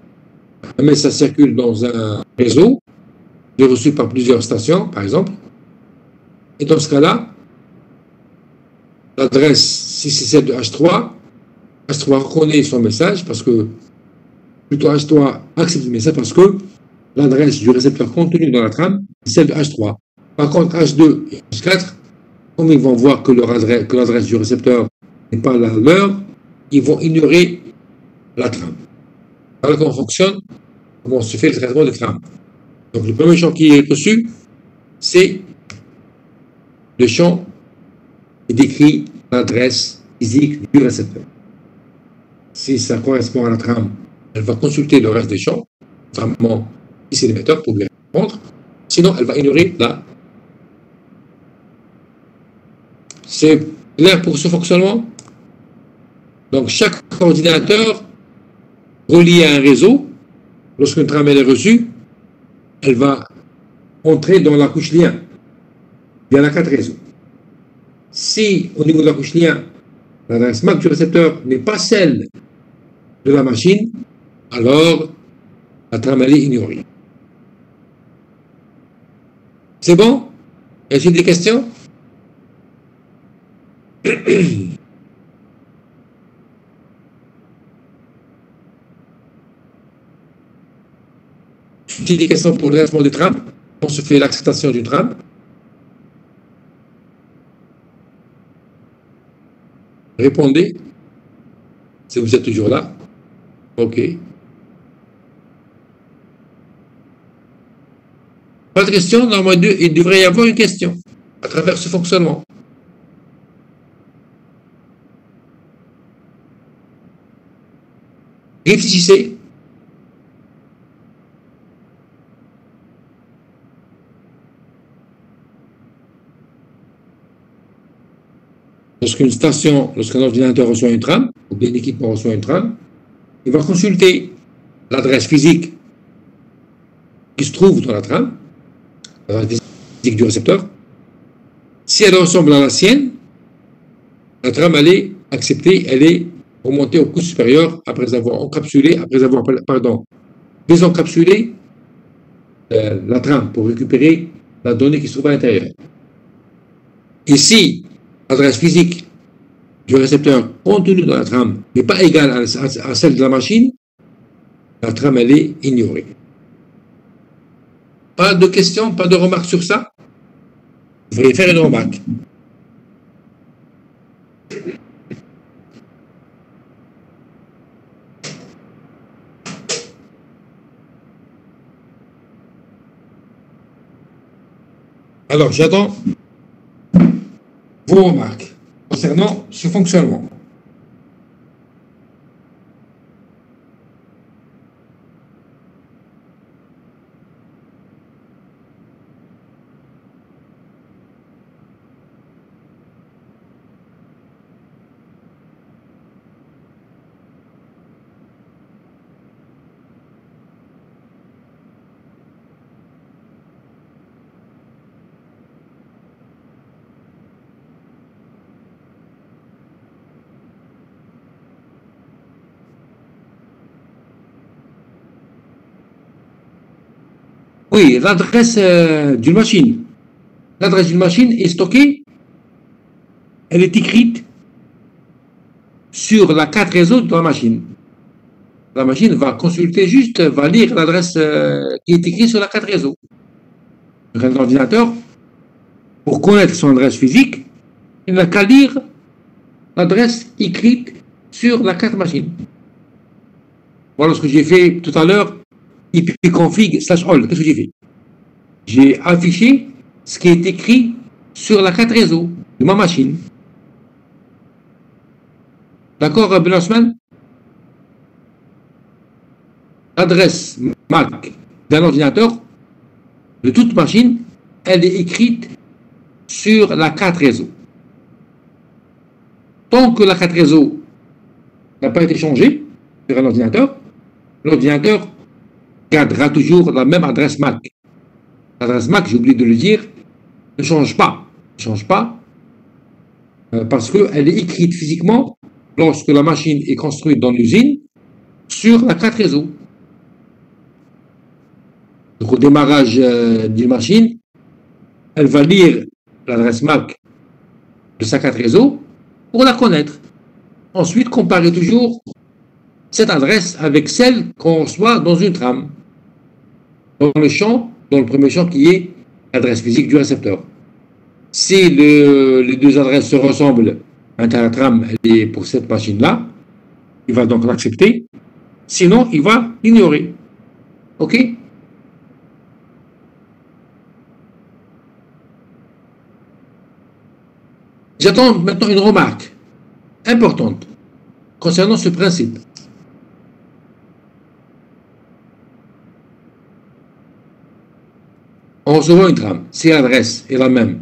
message circule dans un réseau, il est reçu par plusieurs stations, par exemple, et dans ce cas-là, l'adresse, si c'est celle de H3, H3 reconnaît son message parce que, plutôt H3 accepte le message parce que l'adresse du récepteur contenue dans la trame est celle de H3. Par contre, H2 et H4, comme ils vont voir que l'adresse du récepteur n'est pas la leur, ils vont ignorer la trame. Voilà comment fonctionne, comment se fait le traitement des trames. Donc, le premier champ qui est reçu, c'est le champ qui décrit l'adresse physique du récepteur. Si ça correspond à la trame, elle va consulter le reste des champs, notamment ici l'émetteur pour lui répondre. Sinon, elle va ignorer la. C'est clair pour ce fonctionnement? Donc, chaque ordinateur relié à un réseau, lorsqu'une trame est reçue, elle va entrer dans la couche lien via la carte réseau. Si, au niveau de la couche lien, l'adresse MAC du récepteur n'est pas celle de la machine, alors la trame elle est ignorée. C'est bon? Y a-t-il des questions? Des questions pour le traitement des trames? On se fait l'acceptation d'une trame. Répondez si vous êtes toujours là. OK. Pas de question? Normalement, il devrait y avoir une question à travers ce fonctionnement. Réfléchissez. Lorsqu'un ordinateur reçoit une trame, ou bien un équipement reçoit une trame, il va consulter l'adresse physique qui se trouve dans la trame, l'adresse physique du récepteur. Si elle ressemble à la sienne, la trame, elle est acceptée, elle est remontée aux couches supérieures après avoir désencapsulé la trame pour récupérer la donnée qui se trouve à l'intérieur. Et si l'adresse physique du récepteur contenue dans la trame n'est pas égale à celle de la machine, la trame, elle est ignorée. Pas de questions, pas de remarques sur ça? Vous devriez faire une remarque. Alors, j'attends vos remarques concernant ce fonctionnement. Oui, l'adresse d'une machine. L'adresse d'une machine est stockée, elle est écrite sur la carte réseau de la machine. La machine va consulter juste, va lire l'adresse qui est écrite sur la carte réseau. L'ordinateur, pour connaître son adresse physique, il n'a qu'à lire l'adresse écrite sur la carte machine. Voilà ce que j'ai fait tout à l'heure, ipconfig/all. Qu'est-ce que j'ai fait? J'ai affiché ce qui est écrit sur la carte réseau de ma machine. D'accord, Ben Osman? L'adresse MAC d'un ordinateur, de toute machine, elle est écrite sur la carte réseau. Tant que la carte réseau n'a pas été changée sur un ordinateur, l'ordinateur gardera toujours la même adresse MAC. L'adresse MAC, j'ai oublié de le dire, ne change pas. Ne change pas parce qu'elle est écrite physiquement lorsque la machine est construite dans l'usine sur la carte réseau. Donc, au démarrage d'une machine, elle va lire l'adresse MAC de sa carte réseau pour la connaître. Ensuite, comparer toujours cette adresse avec celle qu'on reçoit dans une trame, dans le premier champ qui est l'adresse physique du récepteur. Si les deux adresses se ressemblent, la trame elle est pour cette machine-là, il va donc l'accepter. Sinon, il va l'ignorer. OK? J'attends maintenant une remarque importante concernant ce principe. En recevant une trame, si l'adresse est la même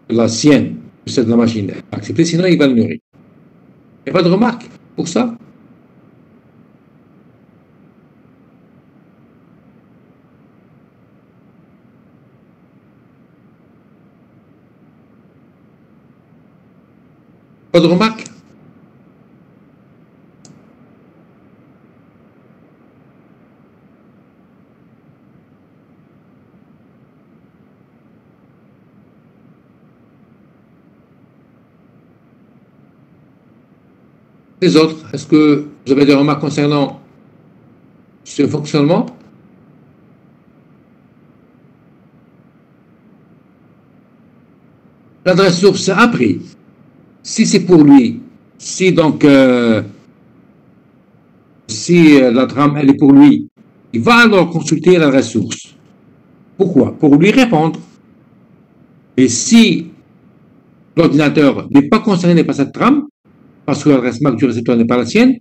que la sienne, celle de la machine, elle va accepter, sinon il va l'ignorer. Il n'y a pas de remarque pour ça? Pas de remarque? Les autres, est-ce que vous avez des remarques concernant ce fonctionnement? L'adresse source, c'est après. Si c'est pour lui, si donc si la trame elle est pour lui, il va alors consulter l'adresse source. Pourquoi? Pour lui répondre. Et si l'ordinateur n'est pas concerné par cette trame, parce que l'adresse MAC du récepteur n'est pas la sienne,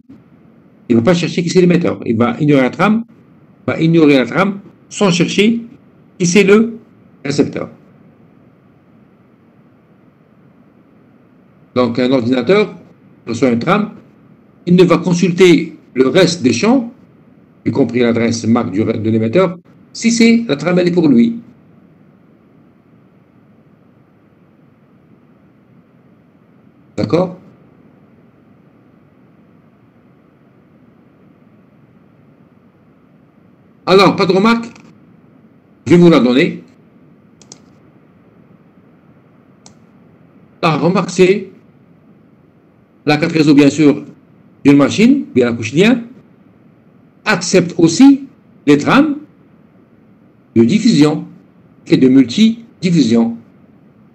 il ne va pas chercher qui c'est l'émetteur. Il va ignorer la trame, sans chercher qui c'est le récepteur. Donc un ordinateur reçoit une trame, il ne va consulter le reste des champs, y compris l'adresse MAC de l'émetteur, si c'est la trame elle est pour lui. D'accord? Alors, pas de remarque? Je vais vous la donner. La remarque, c'est la carte réseau, bien sûr, d'une machine, bien la couche lien, accepte aussi les trames de diffusion et de multidiffusion.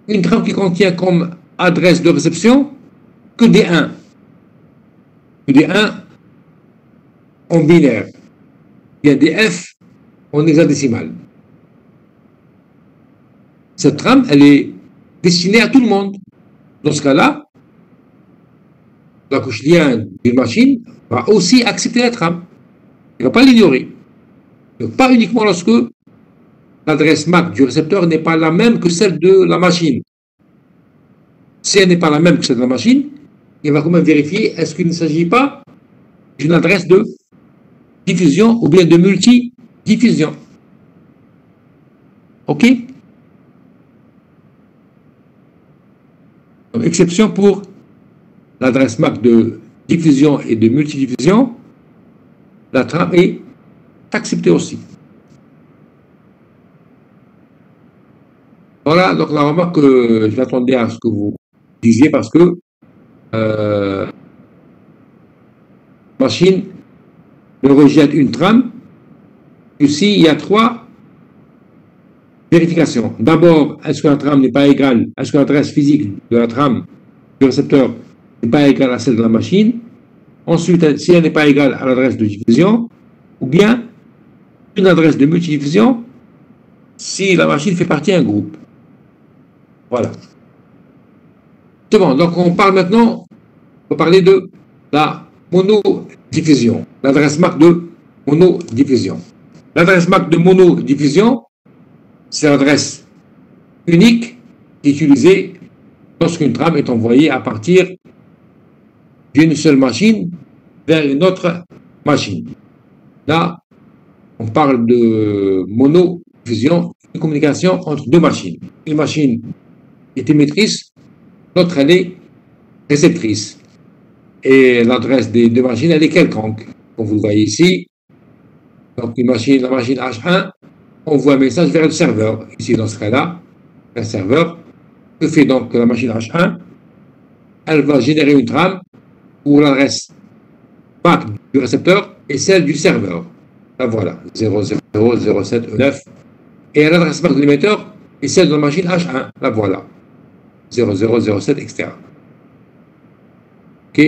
Une trame qui contient comme adresse de réception que des 1. Que des 1 en binaire. Il y a des F en hexadécimal. Cette trame, elle est destinée à tout le monde. Dans ce cas-là, la couche lien d'une machine va aussi accepter la trame. Il ne va pas l'ignorer. Donc, pas uniquement lorsque l'adresse MAC du récepteur n'est pas la même que celle de la machine. Si elle n'est pas la même que celle de la machine, il va quand même vérifier est-ce qu'il ne s'agit pas d'une adresse de diffusion ou bien de multidiffusion. OK? Donc, exception pour l'adresse MAC de diffusion et de multidiffusion, la trame est acceptée aussi. Voilà, donc la remarque que je m'attendais à ce que vous disiez parce que machine me rejette une trame. Ici, il y a 3 vérifications. D'abord, est-ce que la trame n'est pas égale, est-ce que l'adresse physique de la trame du récepteur n'est pas égale à celle de la machine? Ensuite, si elle n'est pas égale à l'adresse de diffusion, ou bien une adresse de multidiffusion si la machine fait partie d'un groupe. Voilà. C'est bon, donc on parle maintenant, on va parler de la monodiffusion, l'adresse MAC de monodiffusion. L'adresse MAC de monodiffusion, c'est l'adresse unique utilisée lorsqu'une trame est envoyée à partir d'une seule machine vers une autre machine. Là, on parle de monodiffusion, une communication entre 2 machines. Une machine est émettrice, l'autre elle est réceptrice. Et l'adresse des 2 machines, elle est quelconque. Comme vous le voyez ici, donc la machine H1 envoie un message vers le serveur. Ici, dans ce cas-là, un serveur. Que fait donc la machine H1? Elle va générer une trame pour l'adresse MAC du récepteur et celle du serveur. Là, voilà, 0007E9. Et l'adresse MAC de l'émetteur et celle de la machine H1. Là, voilà, 0007, etc. OK?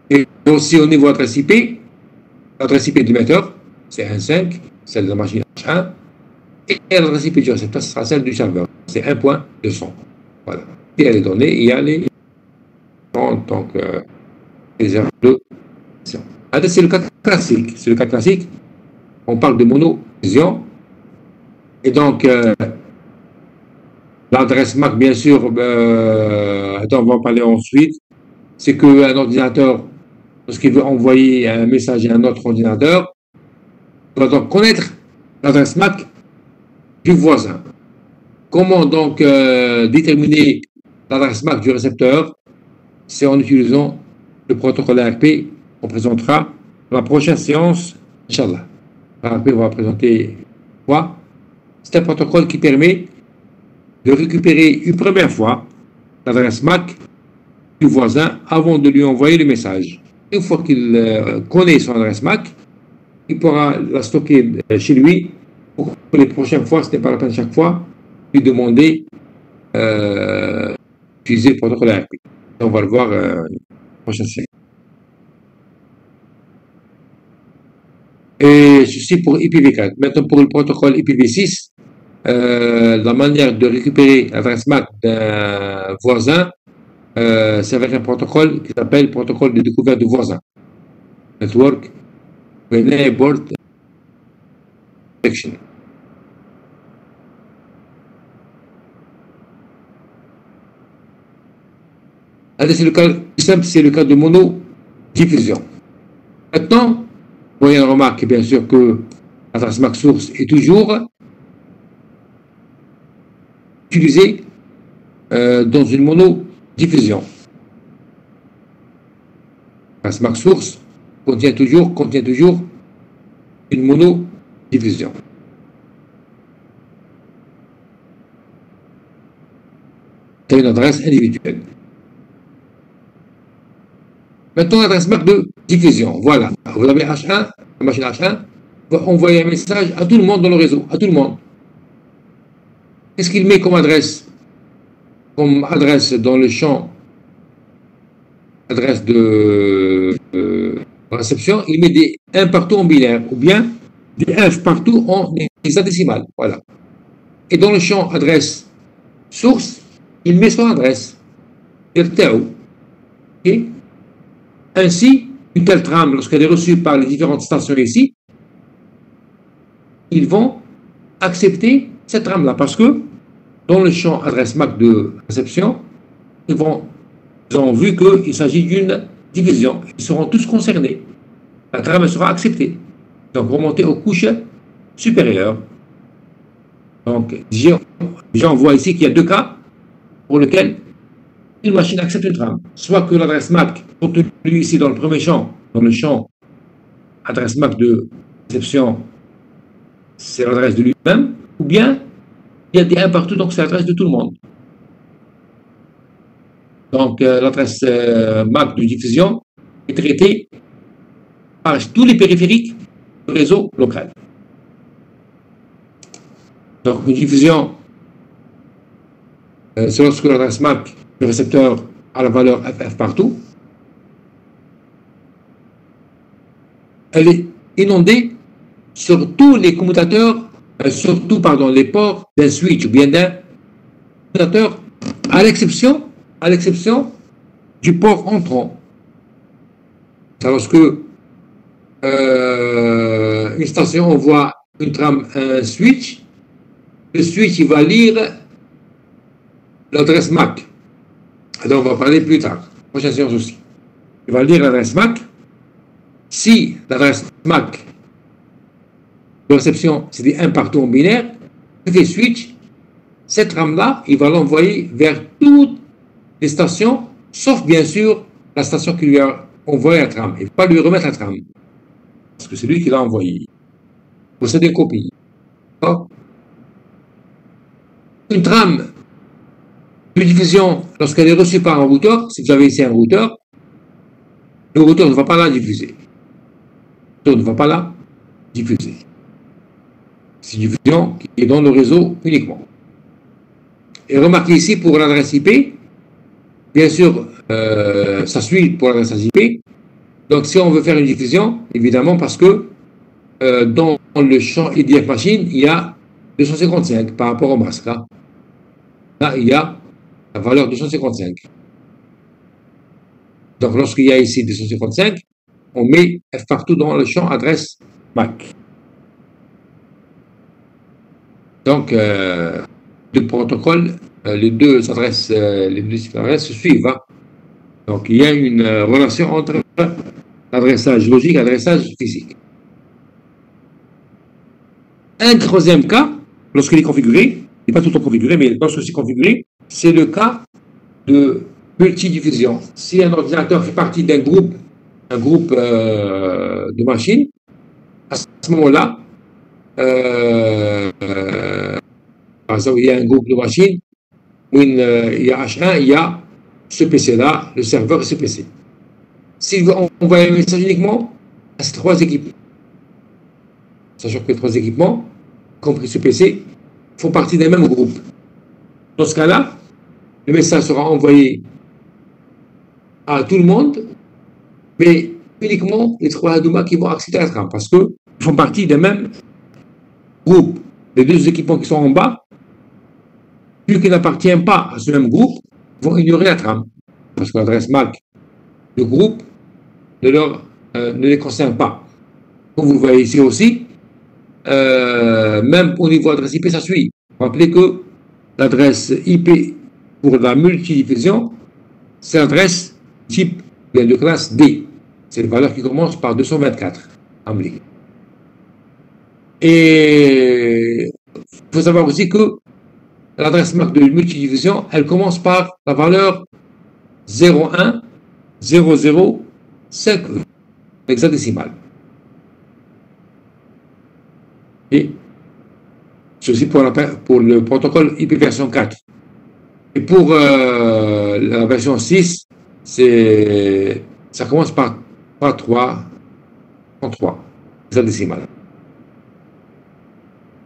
Et aussi au niveau de l'adresse IP de l'émetteur, c'est 1.5, celle de la machine H1. Et l'adresse IP du récepteur, ce sera celle du serveur. C'est 1.200. Voilà. Et elle est donnée, il y a les donc les erreurs de diffusion. C'est le cas classique. C'est le cas classique. On parle de monodiffusion. Et donc, l'adresse MAC, bien sûr, on va en parler ensuite. C'est qu'un ordinateur, lorsqu'il veut envoyer un message à un autre ordinateur, doit donc connaître l'adresse MAC du voisin. Comment donc déterminer l'adresse MAC du récepteur? C'est en utilisant le protocole ARP qu'on présentera dans la prochaine séance, Inch'Allah. ARP va présenter quoi? C'est un protocole qui permet de récupérer une première fois l'adresse MAC du voisin avant de lui envoyer le message. Une fois qu'il connaît son adresse MAC, il pourra la stocker chez lui pour que les prochaines fois, ce n'est pas la peine chaque fois, lui demander d'utiliser le protocole ARP. On va le voir la prochaine série. Et ceci pour IPv4. Maintenant, pour le protocole IPv6, la manière de récupérer l'adresse MAC d'un voisin, c'est avec un protocole qui s'appelle protocole de découverte de voisins. Network Enabled Detection. C'est le cas simple, c'est le cas de monodiffusion. Maintenant, vous voyez une remarque, bien sûr, que l'adresse MAC source est toujours utilisée dans une monodiffusion. L'adresse MAC source contient toujours une monodiffusion. C'est une adresse individuelle. Maintenant, l'adresse MAC de diffusion. Voilà. Vous avez H1, la machine H1, va envoyer un message à tout le monde dans le réseau, à tout le monde. Qu'est-ce qu'il met comme adresse? Comme adresse dans le champ adresse de réception, il met des 1 partout en binaire, ou bien des F partout en hexadécimal. Voilà. Et dans le champ adresse source, il met son adresse. OK? Ainsi, une telle trame, lorsqu'elle est reçue par les différentes stations ici, ils vont accepter cette trame-là parce que dans le champ adresse MAC de réception, ils ont vu qu'il s'agit d'une division. Ils seront tous concernés. La trame sera acceptée. Donc, remonter aux couches supérieures. Donc, j'en vois ici qu'il y a 2 cas pour lesquels une machine accepte une trame. Soit que l'adresse MAC, contenue ici dans le premier champ, dans le champ adresse MAC de réception, c'est l'adresse de lui-même, ou bien il y a des 1 partout, donc c'est l'adresse de tout le monde. Donc l'adresse MAC de diffusion est traitée par tous les périphériques du réseau local. Donc, une diffusion, c'est lorsque l'adresse MAC du récepteur a la valeur FF partout, elle est inondée sur tous les commutateurs, les ports d'un switch ou bien d'un commutateur, à l'exception du port entrant. C'est lorsque une station envoie une trame un switch, le switch il va lire l'adresse MAC. Alors on va parler plus tard, prochaine séance aussi. Il va lire l'adresse MAC. Si l'adresse MAC de réception c'est des 1 partout en binaire, il fait switch, cette trame-là, il va l'envoyer vers toutes les stations, sauf bien sûr la station qui lui a envoyé la trame. Il ne faut pas lui remettre la trame, parce que c'est lui qui l'a envoyé. Vous savez des copies. Une trame de diffusion, lorsqu'elle est reçue par un routeur, si vous avez ici un routeur, le routeur ne va pas la diffuser. Le routeur ne va pas la diffuser. C'est une diffusion qui est dans le réseau uniquement. Et remarquez ici pour l'adresse IP, bien sûr, ça suit pour l'adresse IP. Donc, si on veut faire une diffusion, évidemment, parce que dans le champ IDF machine, il y a 255 par rapport au masque. Là, il y a la valeur 255. Donc, lorsqu'il y a ici 255, on met F partout dans le champ adresse MAC. Donc, le protocole, les deux adresses se suivent. Donc, il y a une relation entre l'adressage logique et l'adressage physique. Un troisième cas, lorsqu'il est configuré, il n'est pas tout le temps configuré, mais lorsque c'est configuré, c'est le cas de multidiffusion. Si un ordinateur fait partie d'un groupe, de machines, à ce moment-là, par exemple, il y a un groupe de machines où il y a H1, il y a ce PC-là, le serveur et ce PC. S'il veut envoyer un message uniquement à ces trois équipements, sachant que les trois équipements, compris ce PC, font partie d'un même groupe. Dans ce cas-là, le message sera envoyé à tout le monde, mais uniquement les trois Hadouma qui vont accéder à la trame, parce qu'ils font partie d'un même groupe. Les deux équipements qui sont en bas, vu qu'ils n'appartiennent pas à ce même groupe, vont ignorer la trame, parce que l'adresse MAC du groupe ne les concerne pas. Comme vous le voyez ici aussi, même au niveau de l'adresse IP, ça suit. Rappelez que l'adresse IP pour la multidiffusion, c'est l'adresse type de classe D. C'est une valeur qui commence par 224 en ligne. Et il faut savoir aussi que l'adresse MAC de multidiffusion, elle commence par la valeur 010050 hexadécimale. Et ceci pour le protocole IP version 4. Et pour la version 6, ça commence par 33 hexadécimale.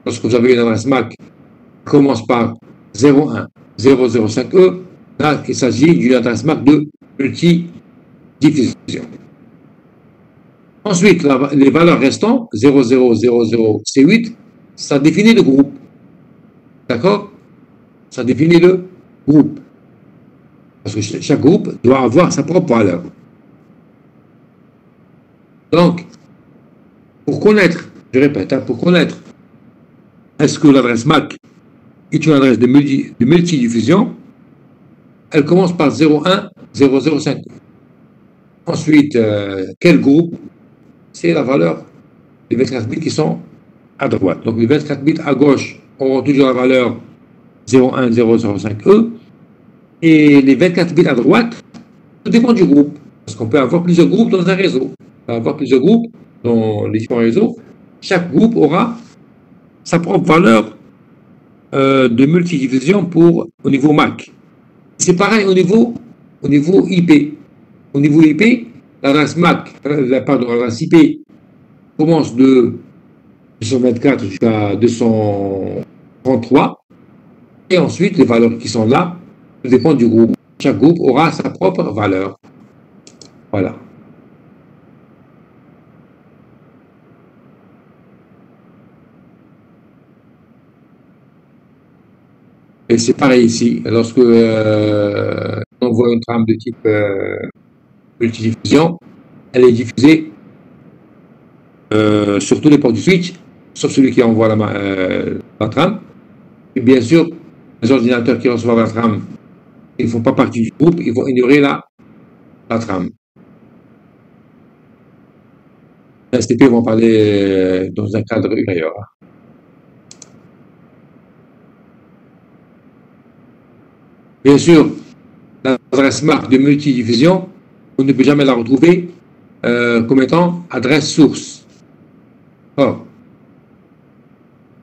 Lorsque vous avez une adresse MAC qui commence par 01005E, là, il s'agit d'une adresse MAC de multidiffusion. Ensuite, les valeurs restantes, 0000C8, ça définit le groupe. D'accord? Ça définit le groupe. Parce que chaque groupe doit avoir sa propre valeur. Donc, pour connaître, je répète, pour connaître est-ce que l'adresse MAC est une adresse de multidiffusion, elle commence par 01005. Ensuite, quel groupe? C'est la valeur des 24 bits qui sont à droite. Donc, les 24 bits à gauche auront toujours la valeur 01005E. Et les 24 bits à droite, tout dépend du groupe. Parce qu'on peut avoir plusieurs groupes dans un réseau. On peut avoir plusieurs groupes dans les différents réseaux. Chaque groupe aura sa propre valeur de multidiffusion au niveau MAC. C'est pareil au niveau IP. Au niveau IP, l'adresse MAC, pardon, l'adresse IP commence de 224 jusqu'à 233. Et ensuite, les valeurs qui sont là dépendent du groupe. Chaque groupe aura sa propre valeur. Voilà. Et c'est pareil ici. Lorsque on envoie une trame de type multidiffusion, elle est diffusée sur tous les ports du switch, sauf celui qui envoie la trame. Et bien sûr, les ordinateurs qui reçoivent la trame, ils ne font pas partie du groupe, ils vont ignorer la trame. Les STP vont parler dans un cadre ultérieur. Bien sûr, l'adresse MAC de multidiffusion, on ne peut jamais la retrouver comme étant adresse source. Or,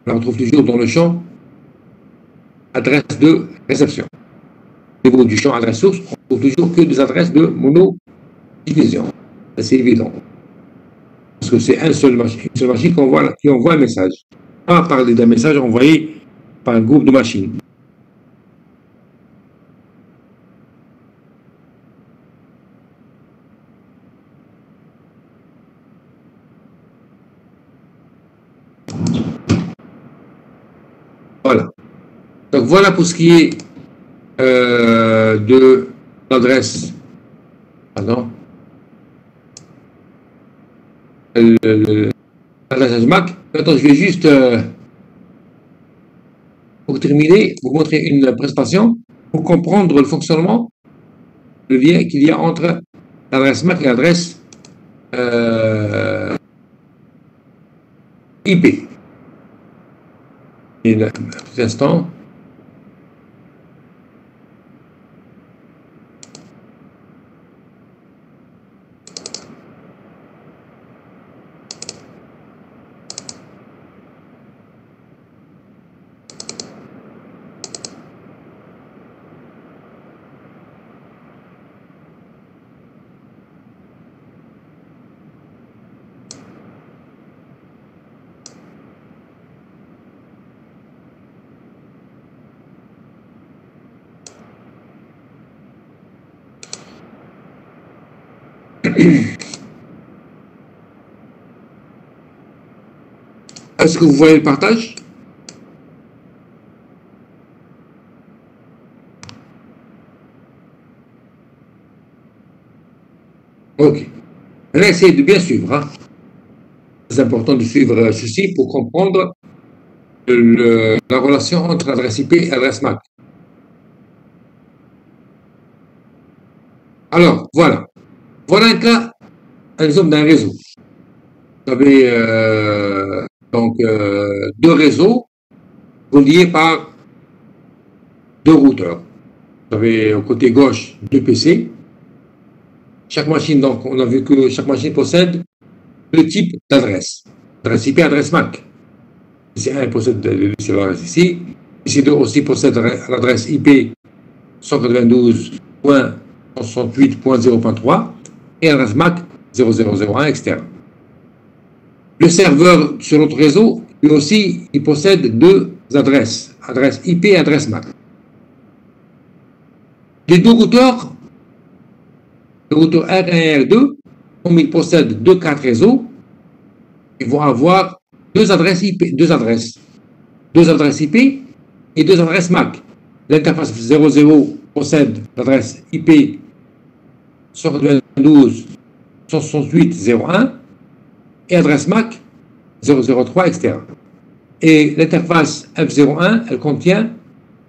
on la retrouve toujours dans le champ adresse de réception. Au niveau du champ adresse source, on ne trouve toujours que des adresses de monodiffusion. C'est évident. Parce que c'est une seule machine qui envoie un message. Pas parler d'un message envoyé par un groupe de machines. Voilà. Donc voilà pour ce qui est de l'adresse. Pardon. L'adresse MAC. Maintenant, je vais juste, pour terminer, vous montrer une présentation pour comprendre le fonctionnement, le lien qu'il y a entre l'adresse MAC et l'adresse IP. Et un petit instant. Est-ce que vous voyez le partage? Ok. Maintenant, essayez de bien suivre. Hein. C'est important de suivre ceci pour comprendre la relation entre adresse IP et adresse MAC. Alors, voilà. Voilà un exemple d'un réseau. Vous avez donc deux réseaux reliés par deux routeurs. Vous avez au côté gauche deux PC. Chaque machine, donc, on a vu que chaque machine possède deux types d'adresses. Adresse IP, adresse MAC. Ici, un possède l'adresse ici. Ici, deux aussi possède l'adresse IP 192.168.0.3 et l'adresse MAC 0001, etc. Le serveur sur notre réseau, lui aussi, il possède deux adresses, adresse IP et adresse MAC. Les deux routeurs, le routeur R1 et R2, comme ils possèdent deux cartes réseau, ils vont avoir deux adresses IP, deux adresses IP et deux adresses MAC. L'interface 00 possède l'adresse IP 192.168.0.1 et adresse MAC 003, etc. Et l'interface F01, elle contient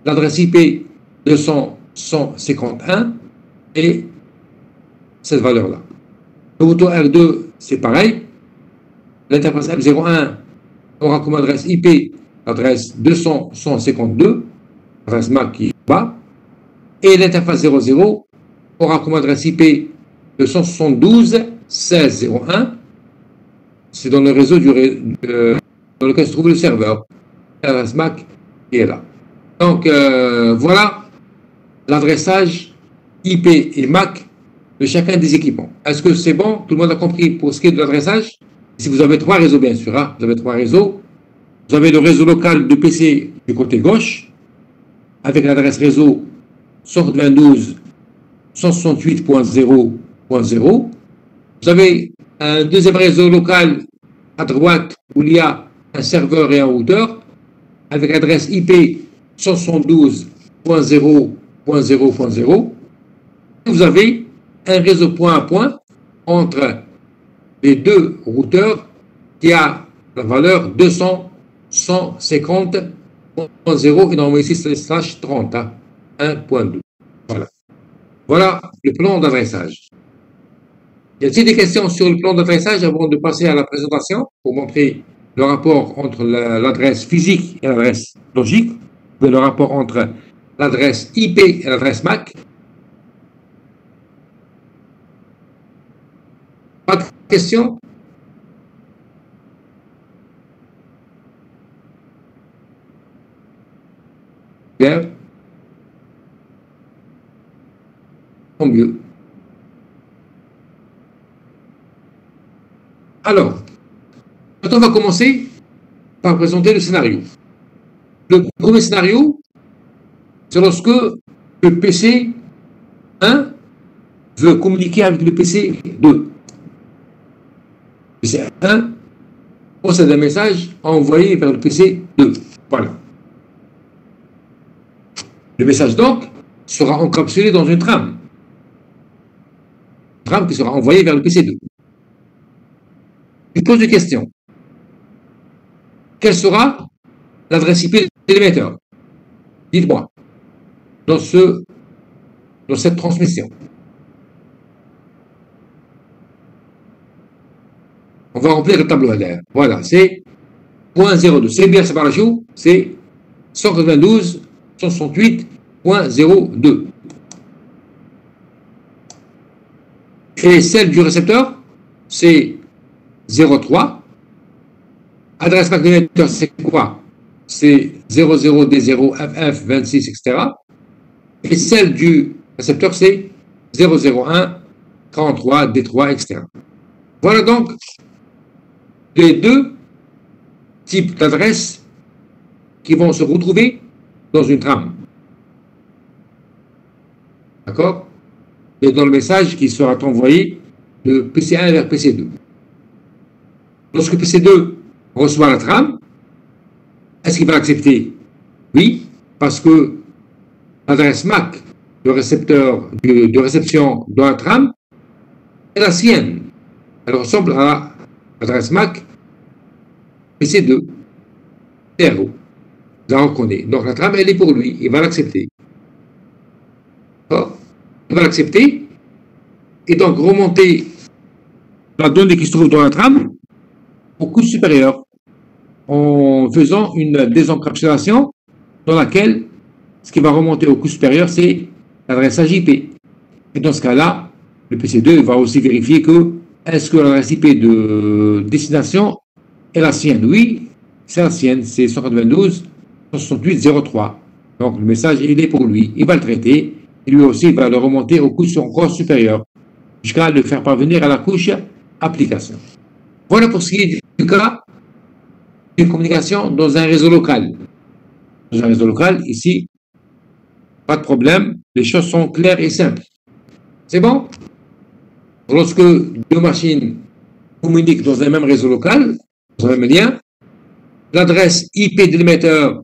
l'adresse IP 200.151 et cette valeur-là. Le routeur R2, c'est pareil. L'interface F01 aura comme adresse IP l'adresse 200.152, adresse MAC qui est bas, et l'interface 00 aura comme adresse IP 272.16.01. C'est dans le réseau dans lequel se trouve le serveur, l'adresse MAC qui est là. Donc voilà l'adressage IP et MAC de chacun des équipements. Est-ce que c'est bon? Tout le monde a compris pour ce qui est de l'adressage? Si vous avez 3 réseaux, bien sûr, hein, vous avez 3 réseaux. Vous avez le réseau local de PC du côté gauche, avec l'adresse réseau 192.168.0.0. Vous avez un deuxième réseau local à droite où il y a un serveur et un routeur, avec l'adresse IP 172.0.0.0. Vous avez un réseau point à point entre les deux routeurs qui a la valeur 200.150.0 et normalement ici c'est /30, hein, 1.2. Voilà. Voilà le plan d'adressage. Y a-t-il des questions sur le plan d'adressage avant de passer à la présentation pour montrer le rapport entre l'adresse physique et l'adresse logique, ou le rapport entre l'adresse IP et l'adresse MAC? Pas de questions? Bien. Tant mieux. Alors, maintenant, on va commencer par présenter le scénario. Le premier scénario, c'est lorsque le PC 1 veut communiquer avec le PC 2. Le PC 1 possède un message à envoyer vers le PC 2. Voilà. Le message, donc, sera encapsulé dans une trame. Une trame qui sera envoyée vers le PC 2. Je pose une question. Quelle sera l'adresse IP de l'émetteur? Dites-moi. Dans cette transmission. On va remplir le tableau LR. Voilà, c'est 0.02. C'est bien, c'est par la joue, c'est 192.168.02. Et celle du récepteur, c'est 0.3. Adresse MAC de l'émetteur, c'est quoi? C'est 00D0FF26, etc. Et celle du récepteur, c'est 001, 43, D3, etc. Voilà donc les deux types d'adresses qui vont se retrouver dans une trame. D'accord? Et dans le message qui sera envoyé de PC1 vers PC2. Lorsque PC2 reçoit la trame, est-ce qu'il va l'accepter? Oui, parce que l'adresse MAC de récepteur de réception dans la trame est la sienne. Elle ressemble à l'adresse MAC PC2. RO. Je la reconnais. Donc la trame, elle est pour lui. Il va l'accepter. Il va l'accepter et donc remonter la donnée qui se trouve dans la trame au couche supérieur en faisant une désencapsulation dans laquelle ce qui va remonter au couche supérieur, c'est l'adressage IP. Et dans ce cas-là, le PC2 va aussi vérifier que est-ce que l'adresse IP de destination est la sienne? Oui, c'est la sienne, c'est 192.168.03. Donc le message, il est pour lui. Il va le traiter et lui aussi il va le remonter au couche encore supérieur jusqu'à le faire parvenir à la couche application. Voilà pour ce qui est du cas d'une communication dans un réseau local. Dans un réseau local, ici, pas de problème, les choses sont claires et simples. C'est bon? Lorsque deux machines communiquent dans un même réseau local, dans un même lien, l'adresse IP de l'émetteur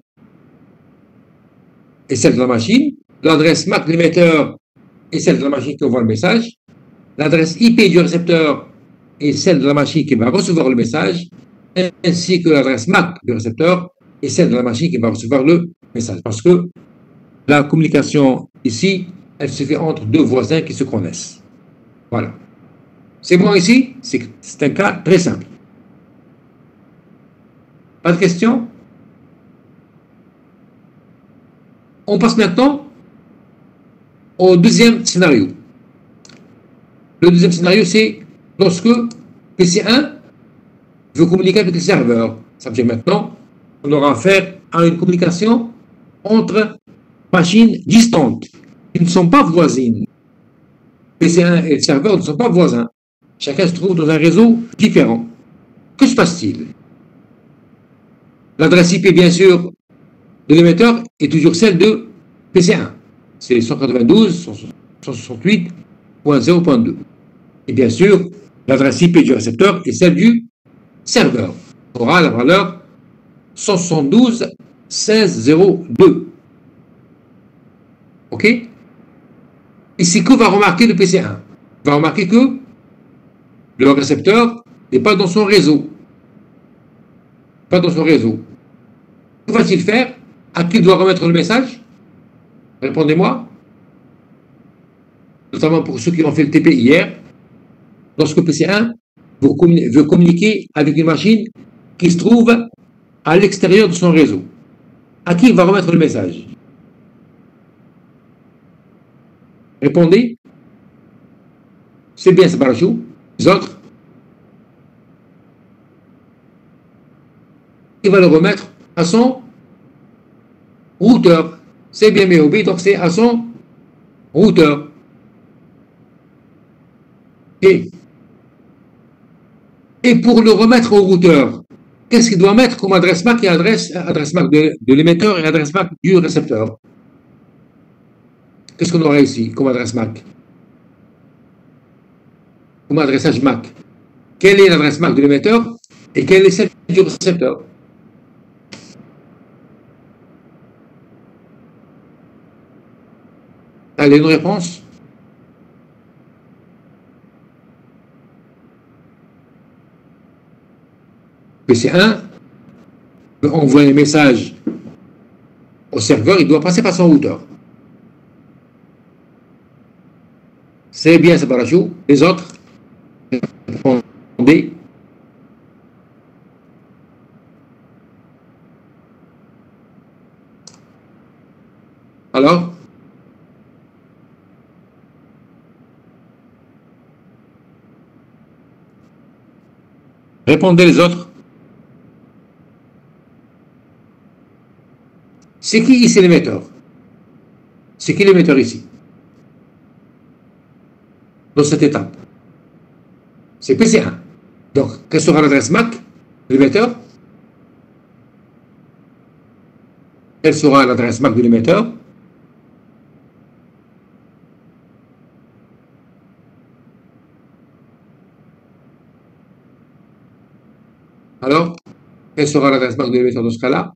est celle de la machine, l'adresse MAC de l'émetteur est celle de la machine qui envoie le message, l'adresse IP du récepteur est celle de la machine qui va recevoir le message, ainsi que l'adresse MAC du récepteur est celle de la machine qui va recevoir le message. Parce que la communication ici, elle se fait entre deux voisins qui se connaissent. Voilà. C'est bon ici? C'est un cas très simple. Pas de questions? On passe maintenant au deuxième scénario. Le deuxième scénario, c'est lorsque PC1 veut communiquer avec le serveur. Ça veut dire maintenant, on aura affaire à une communication entre machines distantes, qui ne sont pas voisines. PC1 et le serveur ne sont pas voisins. Chacun se trouve dans un réseau différent. Que se passe-t-il? L'adresse IP, bien sûr, de l'émetteur est toujours celle de PC1. C'est 192.168.0.2. Et bien sûr, l'adresse IP du récepteur est celle du serveur. On aura la valeur 172.16.0.2. OK? Ici, que va remarquer le PC1? Il va remarquer que le récepteur n'est pas dans son réseau. Pas dans son réseau. Que va-t-il faire? À qui il doit remettre le message? Répondez-moi. Notamment pour ceux qui ont fait le TP hier. Lorsque PC1 veut communiquer avec une machine qui se trouve à l'extérieur de son réseau, à qui il va remettre le message? Répondez. C'est bien, c'est parachou. Les autres? Il va le remettre à son routeur. C'est bien MOB, donc c'est à son routeur. Et pour le remettre au routeur, qu'est-ce qu'il doit mettre comme adresse MAC et adresse MAC de l'émetteur et adresse MAC du récepteur? Qu'est-ce qu'on aura ici comme adresse MAC? Comme adressage MAC. Quelle est l'adresse MAC de l'émetteur et quelle est celle du récepteur? Allez, une réponse? PC1 veut envoyer un message au serveur, il doit passer par son routeur. C'est bien, c'est parachou. Les autres? Répondez. Alors? Répondez les autres. C'est qui ici l'émetteur? C'est qui l'émetteur ici? Dans cette étape. C'est PC1. Donc, quelle sera l'adresse MAC de l'émetteur? Quelle sera l'adresse MAC de l'émetteur? Alors, quelle sera l'adresse MAC de l'émetteur dans ce cas-là?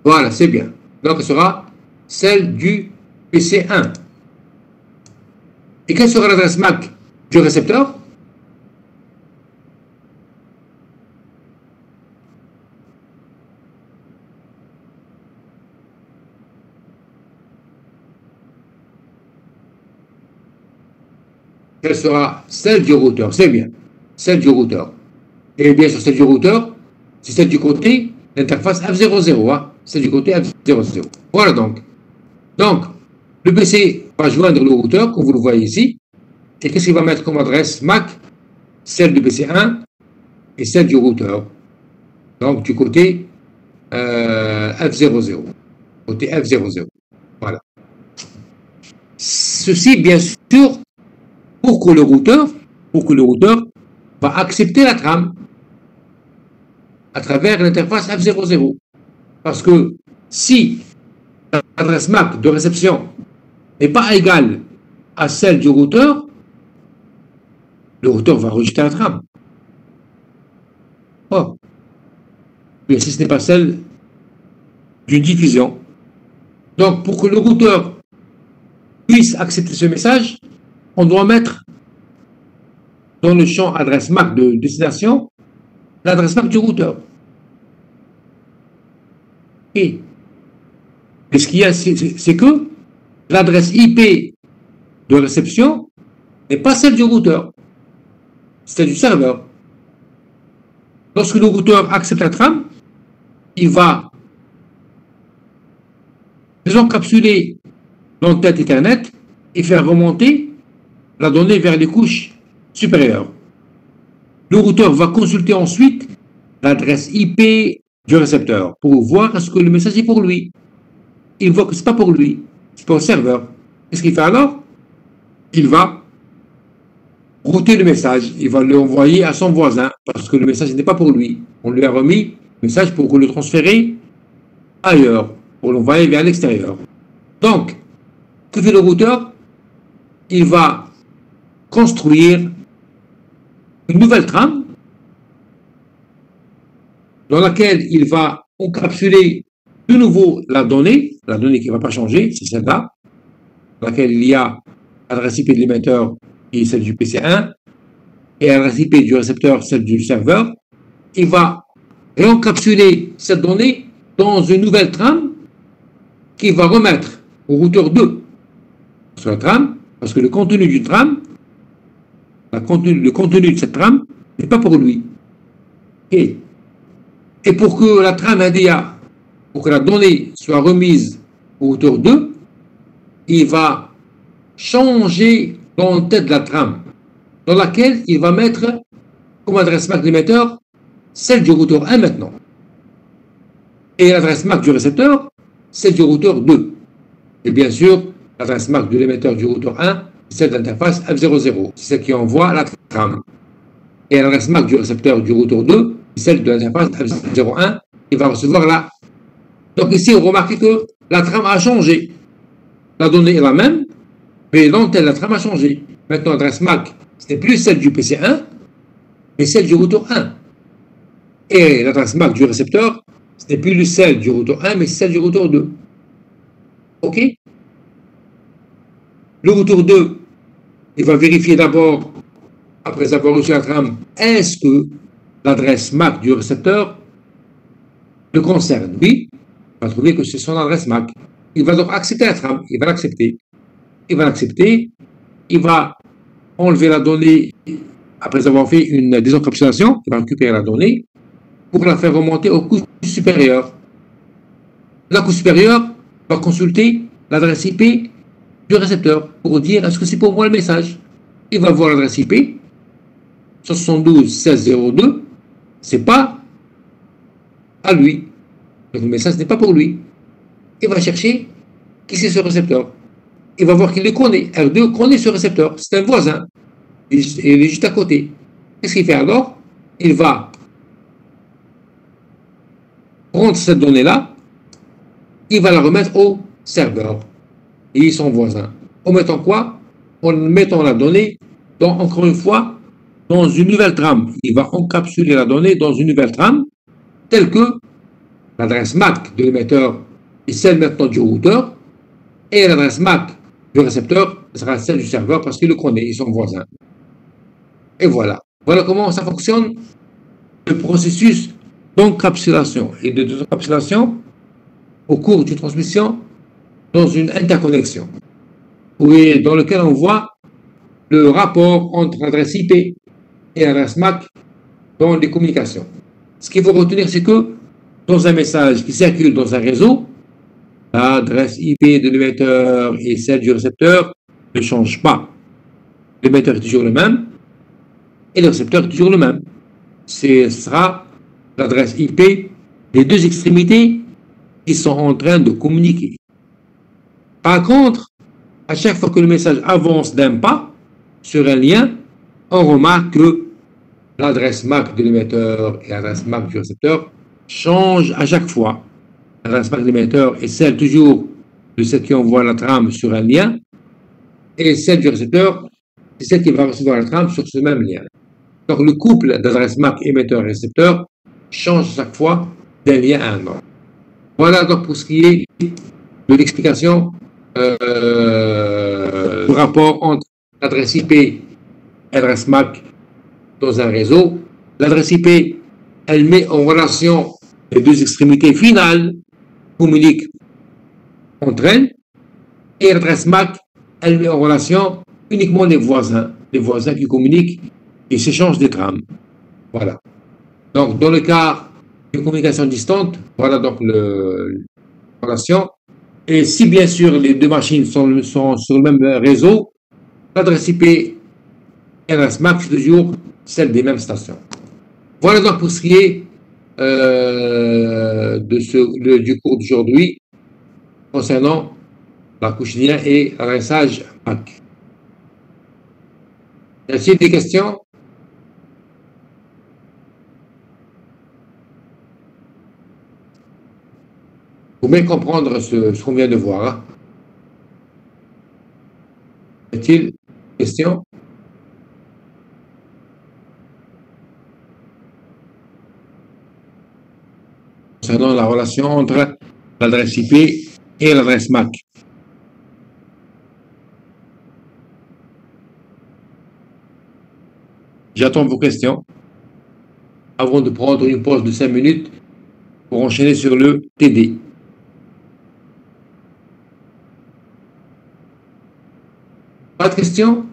Voilà, c'est bien. Donc, ce sera celle du PC1. Et quelle sera l'adresse MAC du récepteur? Quelle sera celle du routeur? C'est bien. Celle du routeur. Et bien sûr, celle du routeur, c'est celle du côté l'interface F00. Hein? C'est du côté F00. Voilà donc. Donc, le PC va joindre le routeur, comme vous le voyez ici. Et qu'est-ce qu'il va mettre comme adresse MAC? Celle du PC1 et celle du routeur. Donc, du côté F00. Côté F00. Voilà. Ceci, bien sûr, pour que le routeur va accepter la trame à travers l'interface F00. Parce que si l'adresse MAC de réception n'est pas égale à celle du routeur, le routeur va rejeter la trame. Oh. Mais si ce n'est pas celle d'une diffusion. Donc, pour que le routeur puisse accepter ce message, on doit mettre dans le champ adresse MAC de destination l'adresse MAC du routeur. Et ce qu'il y a, c'est que l'adresse IP de réception n'est pas celle du routeur, c'est celle du serveur. Lorsque le routeur accepte la trame, il va désencapsuler l'entête Ethernet et faire remonter la donnée vers les couches supérieures. Le routeur va consulter ensuite l'adresse IP du récepteur pour voir est-ce que le message est pour lui. Il voit que ce n'est pas pour lui, c'est pour le serveur. Qu'est-ce qu'il fait alors? Il va router le message, il va l'envoyer à son voisin parce que le message n'est pas pour lui. On lui a remis le message pour le transférer ailleurs, pour l'envoyer vers l'extérieur. Donc, que fait le routeur? Il va construire une nouvelle trame dans laquelle il va encapsuler de nouveau la donnée qui ne va pas changer, c'est celle-là, dans laquelle il y a l'adresse IP de l'émetteur qui est celle du PC1 et l'adresse IP du récepteur, celle du serveur. Il va réencapsuler cette donnée dans une nouvelle trame qui va remettre au routeur 2 sur la trame, parce que le contenu d'une trame, le contenu de cette trame n'est pas pour lui. Et pour que la trame NDA, pour que la donnée soit remise au routeur 2, il va changer l'entête de la trame, dans laquelle il va mettre comme adresse MAC de l'émetteur celle du routeur 1 maintenant. Et l'adresse MAC du récepteur, celle du routeur 2. Et bien sûr, l'adresse MAC de l'émetteur du routeur 1, c'est celle de l'interface F00, c'est celle qui envoie la trame. Et l'adresse MAC du récepteur du routeur 2, c'est celle de l'interface F01, qui va recevoir la. Donc ici, on remarque que la trame a changé. La donnée est la même, mais l'entête de la trame a changé. Maintenant, l'adresse MAC, ce n'est plus celle du PC1, mais celle du routeur 1. Et l'adresse MAC du récepteur, ce n'est plus celle du routeur 1, mais celle du routeur 2. OK? Le routeur 2, il va vérifier d'abord, après avoir reçu la trame, est-ce que l'adresse MAC du récepteur le concerne? Oui, il va trouver que c'est son adresse MAC. Il va donc accepter la trame, il va l'accepter. Il va l'accepter, il va enlever la donnée après avoir fait une désencapsulation, il va récupérer la donnée pour la faire remonter au couche supérieur. La couche supérieure va consulter l'adresse IP du récepteur pour dire est-ce que c'est pour moi le message. Il va voir l'adresse IP 72.16.02, c'est pas à lui. Donc le message n'est pas pour lui. Il va chercher qui c'est ce récepteur. Il va voir qu'il le connaît. R2 connaît ce récepteur. C'est un voisin. Il est juste à côté. Qu'est-ce qu'il fait alors? Il va prendre cette donnée-là, il va la remettre au serveur. Et son voisin. En mettant quoi? En mettant la donnée, encore une fois, dans une nouvelle trame. Il va encapsuler la donnée dans une nouvelle trame, telle que l'adresse MAC de l'émetteur est celle maintenant du routeur, et l'adresse MAC du récepteur sera celle du serveur parce qu'il le connaît, ils sont voisins. Et voilà. Voilà comment ça fonctionne, le processus d'encapsulation et de désencapsulation au cours d'une transmission dans une interconnexion, dans lequel on voit le rapport entre l'adresse IP et l'adresse MAC dans les communications. Ce qu'il faut retenir, c'est que dans un message qui circule dans un réseau, l'adresse IP de l'émetteur et celle du récepteur ne changent pas. L'émetteur est toujours le même et le récepteur est toujours le même. Ce sera l'adresse IP des deux extrémités qui sont en train de communiquer. Par contre, à chaque fois que le message avance d'un pas sur un lien, on remarque que l'adresse MAC de l'émetteur et l'adresse MAC du récepteur changent à chaque fois. L'adresse MAC de l'émetteur est celle toujours de celle qui envoie la trame sur un lien, et celle du récepteur, c'est celle qui va recevoir la trame sur ce même lien. Donc le couple d'adresse MAC émetteur et récepteur change à chaque fois d'un lien à un autre. Voilà donc pour ce qui est de l'explication du rapport entre l'adresse IP et l'adresse MAC dans un réseau. L'adresse IP, elle met en relation les deux extrémités finales, communiquent entre elles, et l'adresse MAC, elle met en relation uniquement les voisins qui communiquent et s'échangent des trames. Voilà. Donc, dans le cas de communication distante, voilà donc la relation. Et si bien sûr les deux machines sont sur le même réseau, l'adresse IP et l'adresse MAC, c'est toujours celle des mêmes stations. Voilà donc pour ce qui est du cours d'aujourd'hui concernant la couche lien et l'adressage MAC. Y a-t-il des questions? Pour bien comprendre ce qu'on vient de voir. Hein. Y a-t-il des questions? Concernant la relation entre l'adresse IP et l'adresse MAC. J'attends vos questions avant de prendre une pause de 5 minutes pour enchaîner sur le TD. Pas de questions?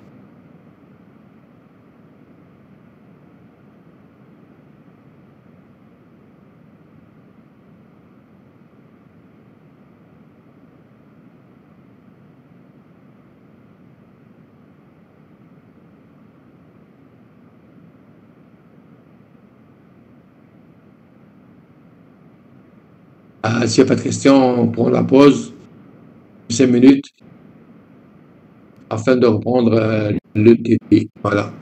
S'il n'y a pas de questions, on prend la pause de 5 minutes afin de reprendre le TD. Voilà.